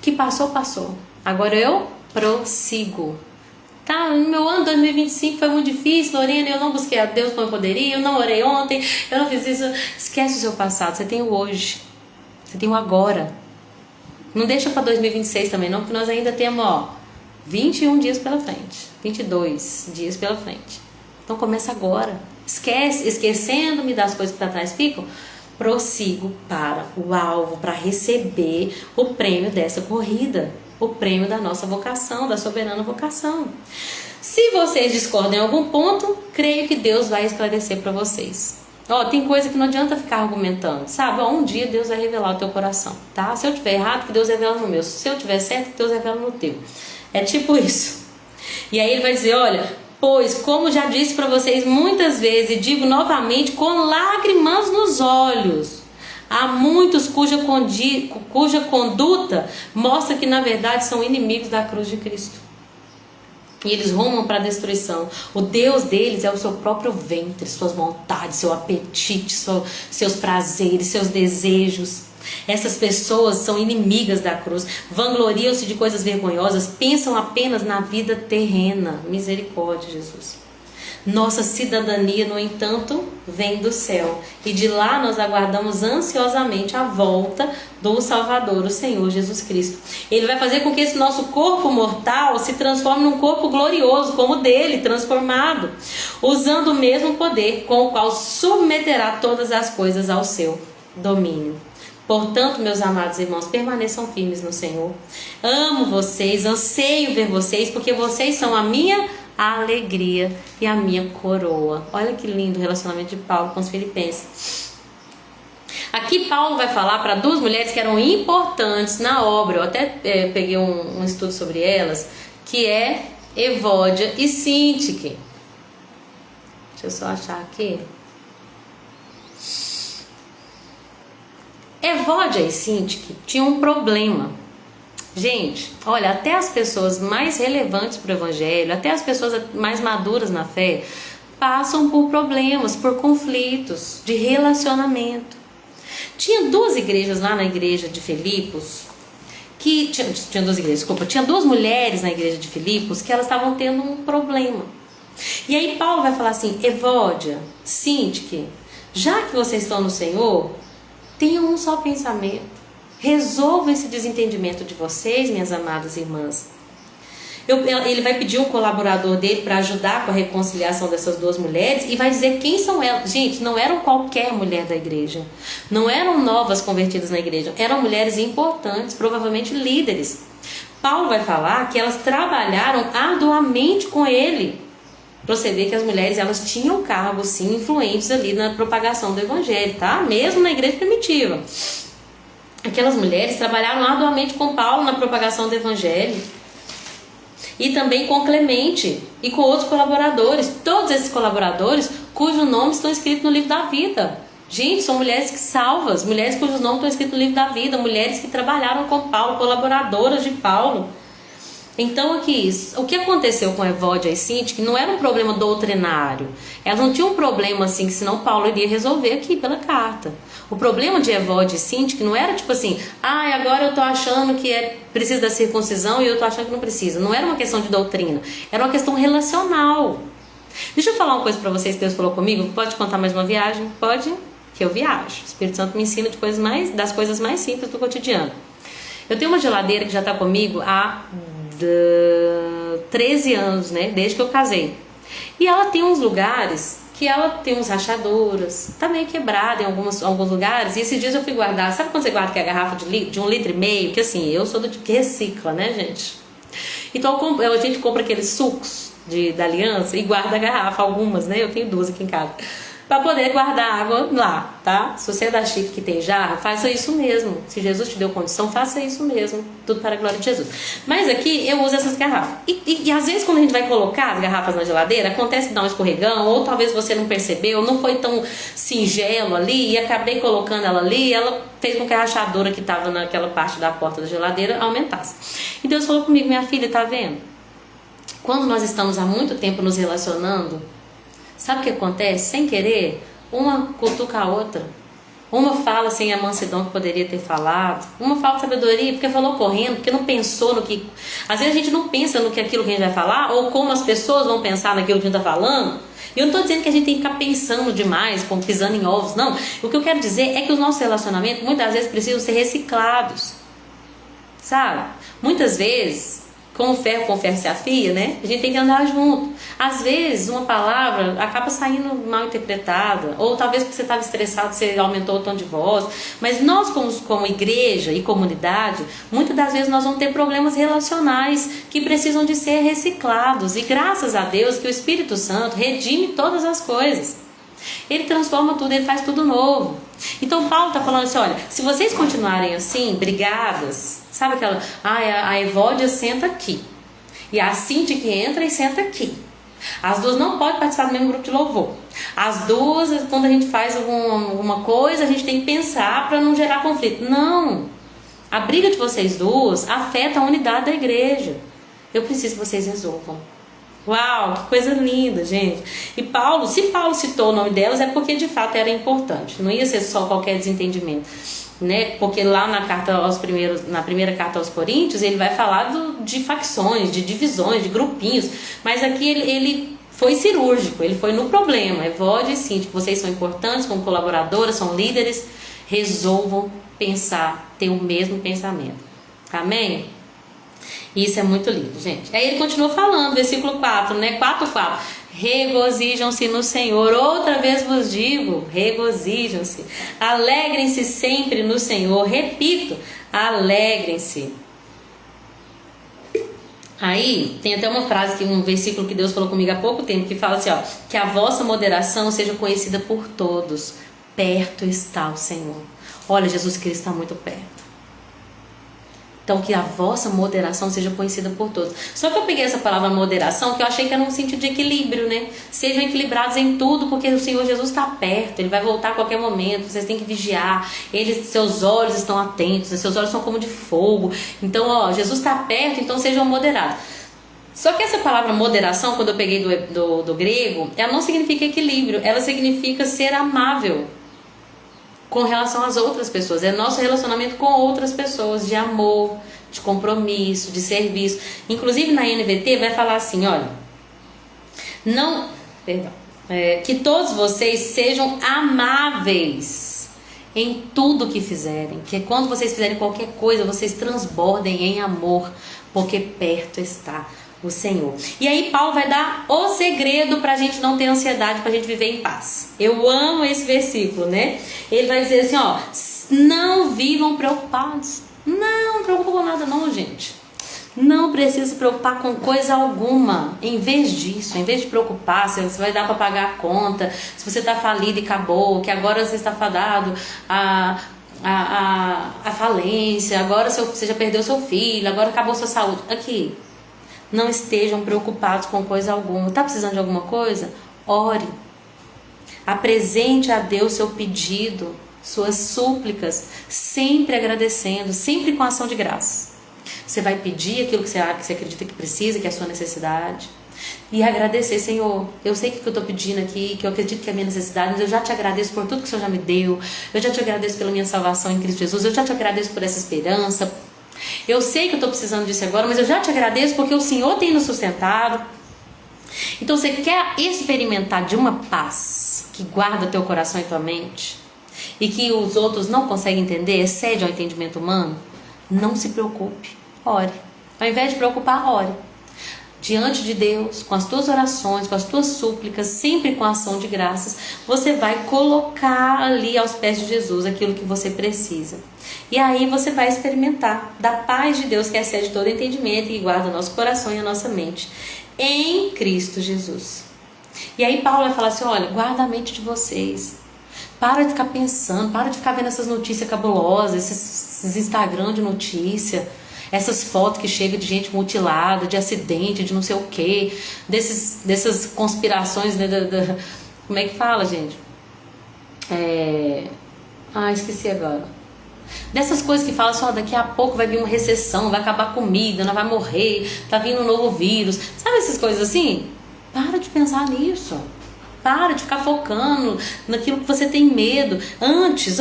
Que passou, passou. Agora eu prossigo. Tá, no meu ano 2025 foi muito difícil, Lorena, eu não busquei a Deus como eu poderia, eu não orei ontem, eu não fiz isso. Esquece o seu passado, você tem o hoje, você tem o agora. Não deixa para 2026 também não, porque nós ainda temos 21 dias pela frente, 22 dias pela frente. Então começa agora. Esquecendo-me das coisas que para trás ficam, prossigo para o alvo, para receber o prêmio dessa corrida, o prêmio da nossa vocação, da soberana vocação. Se vocês discordam em algum ponto, creio que Deus vai esclarecer para vocês. Tem coisa que não adianta ficar argumentando, sabe? Um dia Deus vai revelar o teu coração, tá? Se eu tiver errado, que Deus revela no meu. Se eu tiver certo, que Deus revela no teu. É tipo isso. E aí ele vai dizer, olha, pois como já disse para vocês muitas vezes, e digo novamente com lágrimas nos olhos, há muitos cuja conduta mostra que na verdade são inimigos da cruz de Cristo. E eles rumam para a destruição. O Deus deles é o seu próprio ventre, suas vontades, seu apetite, seus prazeres, seus desejos. Essas pessoas são inimigas da cruz, vangloriam-se de coisas vergonhosas, pensam apenas na vida terrena. Misericórdia, Jesus. Nossa cidadania, no entanto, vem do céu, e de lá nós aguardamos ansiosamente a volta do Salvador, o Senhor Jesus Cristo. Ele vai fazer com que esse nosso corpo mortal se transforme num corpo glorioso, como o dele, transformado, usando o mesmo poder com o qual submeterá todas as coisas ao seu domínio. Portanto, meus amados irmãos, permaneçam firmes no Senhor. Amo vocês, anseio ver vocês, porque vocês são a minha alegria e a minha coroa. Olha que lindo o relacionamento de Paulo com os filipenses. Aqui Paulo vai falar para duas mulheres que eram importantes na obra. Eu até peguei um estudo sobre elas, que é Evódia e Sintique. Deixa eu só achar aqui. Evódia e Sintique tinham um problema. Gente, olha, até as pessoas mais relevantes para o evangelho, até as pessoas mais maduras na fé, passam por problemas, por conflitos de relacionamento. Tinha duas igrejas lá na igreja de Filipos, tinha duas mulheres na igreja de Filipos que elas estavam tendo um problema. E aí Paulo vai falar assim, Evódia, Sintique, já que vocês estão no Senhor, tenham um só pensamento. Resolva esse desentendimento de vocês, minhas amadas irmãs. Ele vai pedir um colaborador dele para ajudar com a reconciliação dessas duas mulheres e vai dizer quem são elas. Gente, não eram qualquer mulher da igreja. Não eram novas convertidas na igreja. Eram mulheres importantes, provavelmente líderes. Paulo vai falar que elas trabalharam arduamente com ele. Para você ver que as mulheres elas tinham cargos sim influentes ali na propagação do evangelho, tá? Mesmo na igreja primitiva. Aquelas mulheres trabalharam arduamente com Paulo na propagação do evangelho e também com Clemente e com outros colaboradores, todos esses colaboradores cujos nomes estão escritos no livro da vida. Gente, são mulheres salvas, mulheres cujos nomes estão escritos no livro da vida, mulheres que trabalharam com Paulo, colaboradoras de Paulo. Então aqui, o que aconteceu com Evódia e Sintique não era um problema doutrinário. Elas não tinham um problema assim que senão Paulo iria resolver aqui pela carta. O problema de Evódia e Sintique não era tipo assim, agora eu tô achando que precisa da circuncisão e eu tô achando que não precisa. Não era uma questão de doutrina, era uma questão relacional. Deixa eu falar uma coisa pra vocês que Deus falou comigo. Pode contar mais uma viagem? Pode? Que eu viajo. O Espírito Santo me ensina das coisas mais simples do cotidiano. Eu tenho uma geladeira que já tá comigo há 13 anos, né? Desde que eu casei. E ela tem uns lugares que ela tem uns rachaduras, tá meio quebrada em alguns lugares. E esses dias eu fui guardar, sabe quando você guarda que é a garrafa de 1,5 litro? Que assim, eu sou do tipo que recicla, né, gente? Então a gente compra aqueles sucos da aliança e guarda a garrafa, algumas, né? Eu tenho 2 aqui em casa. para poder guardar água lá, tá? Se você é da xícara que tem jarra, faça isso mesmo. Se Jesus te deu condição, faça isso mesmo. Tudo para a glória de Jesus. Mas aqui eu uso essas garrafas. E às vezes quando a gente vai colocar as garrafas na geladeira, acontece que dá um escorregão, ou talvez você não percebeu, não foi tão singelo ali, e acabei colocando ela ali, ela fez com que a rachadura que estava naquela parte da porta da geladeira aumentasse. E Deus falou comigo, minha filha, tá vendo? Quando nós estamos há muito tempo nos relacionando, sabe o que acontece? Sem querer, uma cutuca a outra. Uma fala sem a mansidão que poderia ter falado. Uma fala sabedoria porque falou correndo, porque não pensou no que... Às vezes a gente não pensa no que aquilo que a gente vai falar, ou como as pessoas vão pensar naquilo que a gente está falando. E eu não estou dizendo que a gente tem que ficar pensando demais, como pisando em ovos, não. O que eu quero dizer é que os nossos relacionamentos muitas vezes precisam ser reciclados. Sabe? Muitas vezes... com ferro se afia, né? A gente tem que andar junto. Às vezes uma palavra acaba saindo mal interpretada, ou talvez porque você estava estressado, você aumentou o tom de voz. Mas nós como igreja e comunidade, muitas das vezes nós vamos ter problemas relacionais que precisam de ser reciclados. E graças a Deus que o Espírito Santo redime todas as coisas. Ele transforma tudo, ele faz tudo novo. Então Paulo está falando assim, olha, se vocês continuarem assim, brigadas, sabe aquela, a Evódia senta aqui, e a Cintia que entra e senta aqui. As duas não podem participar do mesmo grupo de louvor. As duas, quando a gente faz alguma coisa, a gente tem que pensar para não gerar conflito. Não, a briga de vocês duas afeta a unidade da igreja. Eu preciso que vocês resolvam. Uau, que coisa linda, gente. E Paulo, se Paulo citou o nome delas, é porque de fato era importante. Não ia ser só qualquer desentendimento, né? Porque lá na primeira carta aos Coríntios, ele vai falar de facções, de divisões, de grupinhos. Mas aqui ele foi cirúrgico, ele foi no problema. Evódia e Cintia, que vocês são importantes como colaboradoras, são líderes, resolvam pensar, ter o mesmo pensamento. Amém? Isso é muito lindo, gente. Aí ele continua falando, versículo 4, né? 4:4. Regozijam-se no Senhor. Outra vez vos digo, regozijam-se. Alegrem-se sempre no Senhor. Repito, alegrem-se. Aí tem até uma frase, um versículo que Deus falou comigo há pouco tempo, que fala assim, ó, que a vossa moderação seja conhecida por todos. Perto está o Senhor. Olha, Jesus Cristo está muito perto. Então que a vossa moderação seja conhecida por todos. Só que eu peguei essa palavra moderação, que eu achei que era um sentido de equilíbrio, né? Sejam equilibrados em tudo, porque o Senhor Jesus está perto, Ele vai voltar a qualquer momento, vocês têm que vigiar, seus olhos estão atentos, seus olhos são como de fogo. Então, ó, Jesus está perto, então sejam moderados. Só que essa palavra moderação, quando eu peguei do grego, ela não significa equilíbrio, ela significa ser amável com relação às outras pessoas. É nosso relacionamento com outras pessoas, de amor, de compromisso, de serviço. Inclusive na NVT vai falar assim, olha, que todos vocês sejam amáveis em tudo que fizerem, que quando vocês fizerem qualquer coisa, vocês transbordem em amor, porque perto está o Senhor. E aí Paulo vai dar o segredo para a gente não ter ansiedade, para a gente viver em paz. Eu amo esse versículo, né? Ele vai dizer assim, ó, não vivam preocupados. Não preocupa com nada não, gente. Não precisa se preocupar com coisa alguma. Em vez disso, em vez de preocupar se você vai dar para pagar a conta, se você está falido e acabou, que agora você está fadado a falência, agora você já perdeu seu filho, agora acabou sua saúde. Aqui, não estejam preocupados com coisa alguma. Está precisando de alguma coisa? Ore. Apresente a Deus seu pedido, suas súplicas, sempre agradecendo, sempre com ação de graça. Você vai pedir aquilo que você acredita que precisa, que é a sua necessidade. E agradecer, Senhor, eu sei que eu estou pedindo aqui, que eu acredito que é a minha necessidade, mas eu já te agradeço por tudo que o Senhor já me deu. Eu já te agradeço pela minha salvação em Cristo Jesus. Eu já te agradeço por essa esperança. Eu sei que eu estou precisando disso agora, mas eu já te agradeço porque o Senhor tem nos sustentado. Então você quer experimentar de uma paz que guarda teu coração e tua mente e que os outros não conseguem entender, excede ao entendimento humano? Não se preocupe, ore. Ao invés de preocupar, ore. Diante de Deus, com as tuas orações, com as tuas súplicas, sempre com ação de graças, você vai colocar ali aos pés de Jesus aquilo que você precisa. E aí você vai experimentar da paz de Deus que excede todo entendimento e guarda o nosso coração e a nossa mente em Cristo Jesus. E aí Paulo vai falar assim, olha, guarda a mente de vocês. Para de ficar pensando, para de ficar vendo essas notícias cabulosas, esses Instagram de notícia, essas fotos que chegam de gente mutilada, de acidente, de não sei o quê, dessas conspirações, né, como é que fala, gente? Esqueci agora. Dessas coisas que falam assim, ó, daqui a pouco vai vir uma recessão, vai acabar a comida, não vai morrer, tá vindo um novo vírus. Sabe essas coisas assim? Para de pensar nisso. Para de ficar focando naquilo que você tem medo. Antes,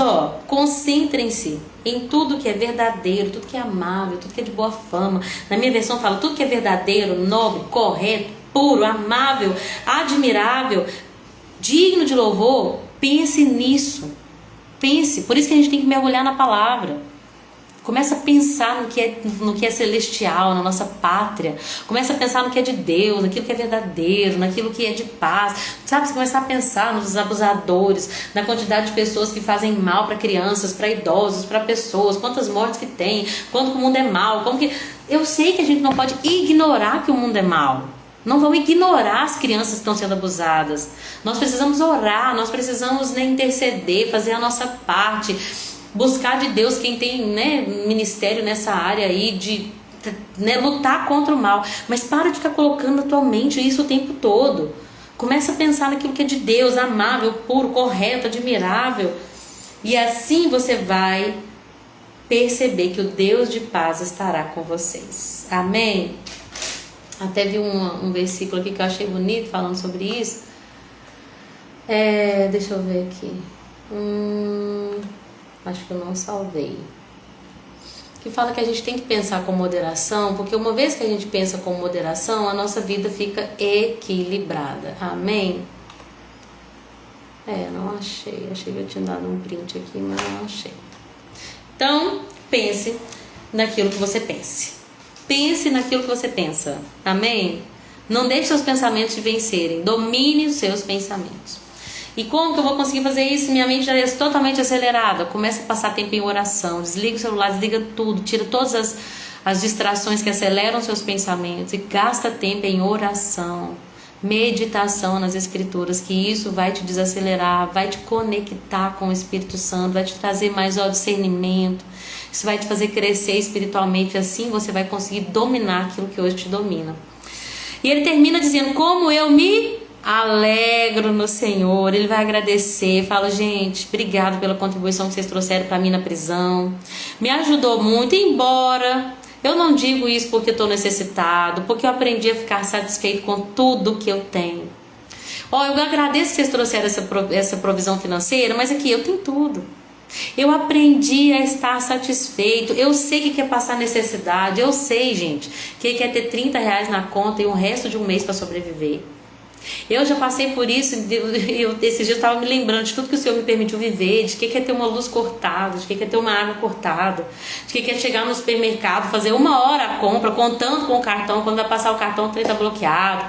concentrem-se em tudo que é verdadeiro, tudo que é amável, tudo que é de boa fama. Na minha versão fala, tudo que é verdadeiro, nobre, correto, puro, amável, admirável, digno de louvor. Pense nisso. Pense. Por isso que a gente tem que mergulhar na palavra. Começa a pensar no que é celestial, na nossa pátria. Começa a pensar no que é de Deus, naquilo que é verdadeiro, naquilo que é de paz. Sabe, você começar a pensar nos abusadores, na quantidade de pessoas que fazem mal para crianças, para idosos, para pessoas, quantas mortes que tem, quanto que o mundo é mal, como que... Eu sei que a gente não pode ignorar que o mundo é mal. Não vamos ignorar as crianças que estão sendo abusadas. Nós precisamos orar, nós precisamos interceder, fazer a nossa parte, buscar de Deus quem tem ministério nessa área aí, de lutar contra o mal. Mas para de ficar colocando na tua mente isso o tempo todo. Começa a pensar naquilo que é de Deus, amável, puro, correto, admirável. E assim você vai perceber que o Deus de paz estará com vocês. Amém? Até vi um versículo aqui que eu achei bonito falando sobre isso. Deixa eu ver aqui. Acho que eu não salvei. Que fala que a gente tem que pensar com moderação, porque uma vez que a gente pensa com moderação, a nossa vida fica equilibrada. Amém? Não achei. Achei que eu tinha dado um print aqui, mas não achei. Então, pense naquilo que você pense. Pense naquilo que você pensa. Amém? Não deixe seus pensamentos te vencerem. Domine os seus pensamentos. E como que eu vou conseguir fazer isso? Minha mente já é totalmente acelerada. Começa a passar tempo em oração. Desliga o celular, desliga tudo. Tira todas as distrações que aceleram seus pensamentos. E gasta tempo em oração. Meditação nas escrituras. Que isso vai te desacelerar. Vai te conectar com o Espírito Santo. Vai te trazer mais discernimento. Isso vai te fazer crescer espiritualmente. Assim você vai conseguir dominar aquilo que hoje te domina. E ele termina dizendo, como eu me alegro no Senhor. Ele vai agradecer, fala, gente, obrigado pela contribuição que vocês trouxeram para mim na prisão, me ajudou muito, embora eu não digo isso porque eu estou necessitado, porque eu aprendi a ficar satisfeito com tudo que eu tenho. Eu agradeço que vocês trouxeram essa provisão financeira, mas aqui eu tenho tudo. Eu aprendi a estar satisfeito. Eu sei que quer passar necessidade. Eu sei, gente, que quer ter 30 reais na conta e o resto de um mês para sobreviver. Eu já passei por isso. Esses dias eu estava me lembrando de tudo que o Senhor me permitiu viver, de que é ter uma luz cortada, de que é ter uma água cortada, de que é chegar no supermercado, fazer 1 hora a compra, contando com o cartão, quando vai passar o cartão o trem está bloqueado,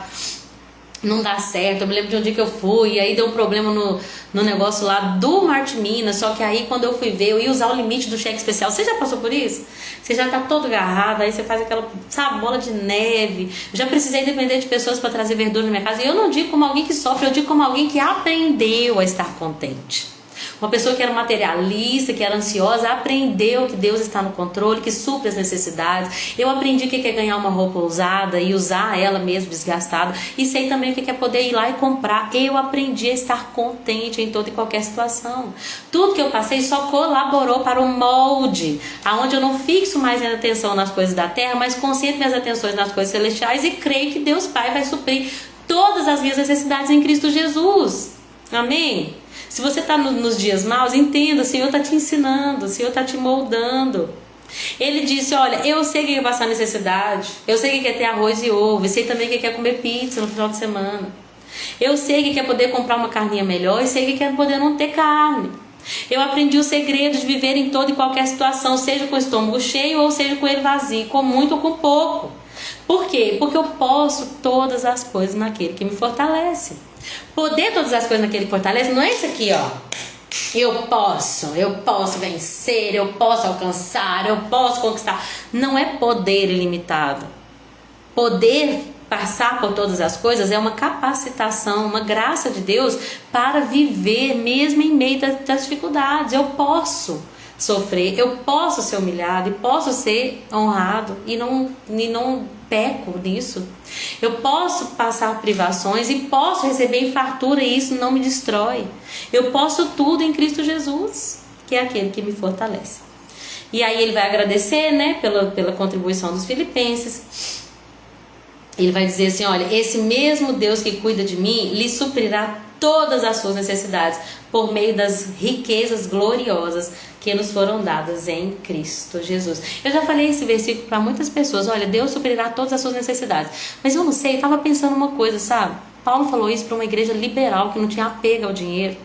não dá certo. Eu me lembro de um dia que eu fui e aí deu um problema no negócio lá do Martimina. Só que aí quando eu fui ver, eu ia usar o limite do cheque especial. Você já passou por isso? Você já tá todo agarrado, aí você faz aquela, bola de neve. Eu já precisei depender de pessoas para trazer verdura na minha casa. E eu não digo como alguém que sofre, eu digo como alguém que aprendeu a estar contente. Uma pessoa que era materialista, que era ansiosa, aprendeu que Deus está no controle, que supre as necessidades. Eu aprendi o que é ganhar uma roupa usada e usar ela mesmo desgastada. E sei também o que é poder ir lá e comprar. Eu aprendi a estar contente em toda e qualquer situação. Tudo que eu passei só colaborou para o molde, aonde eu não fixo mais minha atenção nas coisas da terra, mas concentro minhas atenções nas coisas celestiais e creio que Deus Pai vai suprir todas as minhas necessidades em Cristo Jesus. Amém? Se você está nos dias maus, entenda, o Senhor está te ensinando, o Senhor está te moldando. Ele disse, olha, eu sei que quer passar necessidade, eu sei que quer ter arroz e ovo, eu sei também que quer comer pizza no final de semana. Eu sei que quer poder comprar uma carninha melhor, e sei que quer poder não ter carne. Eu aprendi o segredo de viver em toda e qualquer situação, seja com o estômago cheio ou seja com ele vazio, com muito ou com pouco. Por quê? Porque eu posso todas as coisas naquele que me fortalece. Poder todas as coisas naquele que fortalece não é isso aqui, ó. Eu posso vencer, eu posso alcançar, eu posso conquistar. Não é poder ilimitado. Poder passar por todas as coisas é uma capacitação, uma graça de Deus para viver mesmo em meio das dificuldades. Eu posso sofrer, eu posso ser humilhado e posso ser honrado e não peco nisso. Eu posso passar privações e posso receber fartura e isso não me destrói. Eu posso tudo em Cristo Jesus, que é aquele que me fortalece. E aí ele vai agradecer, né, pela contribuição dos filipenses. Ele vai dizer assim, olha, esse mesmo Deus que cuida de mim lhe suprirá todas as suas necessidades por meio das riquezas gloriosas que nos foram dadas em Cristo Jesus. Eu já falei esse versículo para muitas pessoas, olha, Deus suprirá todas as suas necessidades. Mas eu não sei, eu estava pensando uma coisa, sabe? Paulo falou isso para uma igreja liberal que não tinha apego ao dinheiro,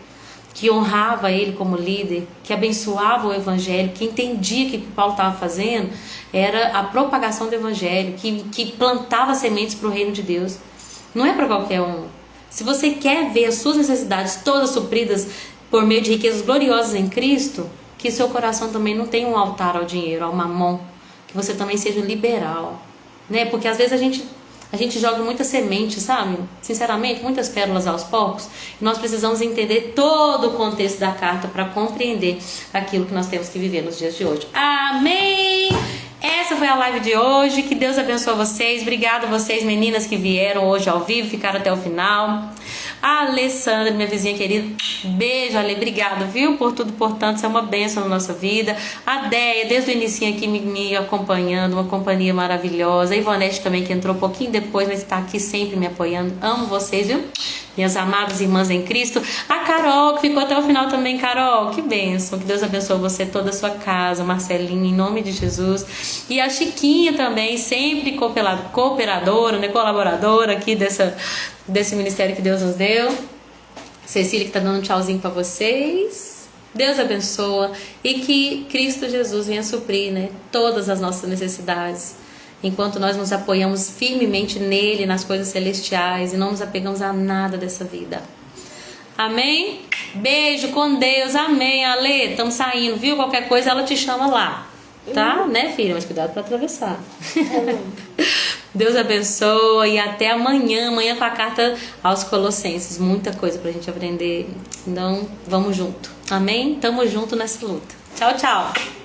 que honrava ele como líder, que abençoava o evangelho, que entendia que o que Paulo estava fazendo era a propagação do evangelho, que plantava sementes para o reino de Deus. Não é para qualquer um. Se você quer ver as suas necessidades todas supridas por meio de riquezas gloriosas em Cristo, que seu coração também não tenha um altar ao dinheiro, ao mamon, que você também seja liberal, né? Porque às vezes a gente joga muita semente, sabe? Sinceramente, muitas pérolas aos porcos. E nós precisamos entender todo o contexto da carta para compreender aquilo que nós temos que viver nos dias de hoje. Amém! Essa foi a live de hoje. Que Deus abençoe vocês. Obrigada a vocês, meninas, que vieram hoje ao vivo, ficaram até o final. A Alessandra, minha vizinha querida, beijo, Ale, obrigada, viu, por tudo, portanto, isso é uma bênção na nossa vida. A Deia, desde o início aqui me acompanhando, uma companhia maravilhosa. A Ivonete também, que entrou um pouquinho depois, mas está aqui sempre me apoiando. Amo vocês, viu? Minhas amadas irmãs em Cristo. A Carol, que ficou até o final também. Carol, que bênção, que Deus abençoe você, toda a sua casa. Marcelinha, em nome de Jesus. E a Chiquinha também, sempre cooperadora, né, colaboradora aqui desse ministério que Deus nos deu. Cecília, que está dando um tchauzinho para vocês. Deus abençoa e que Cristo Jesus venha suprir, né, todas as nossas necessidades, enquanto nós nos apoiamos firmemente nele, nas coisas celestiais, e não nos apegamos a nada dessa vida. Amém? Beijo com Deus. Amém, Ale. Estamos saindo, viu? Qualquer coisa ela te chama lá, tá? Né, filha? Mas cuidado para atravessar. Deus abençoe e até amanhã com a carta aos Colossenses. Muita coisa pra gente aprender. Então, vamos junto. Amém? Tamo junto nessa luta. Tchau, tchau.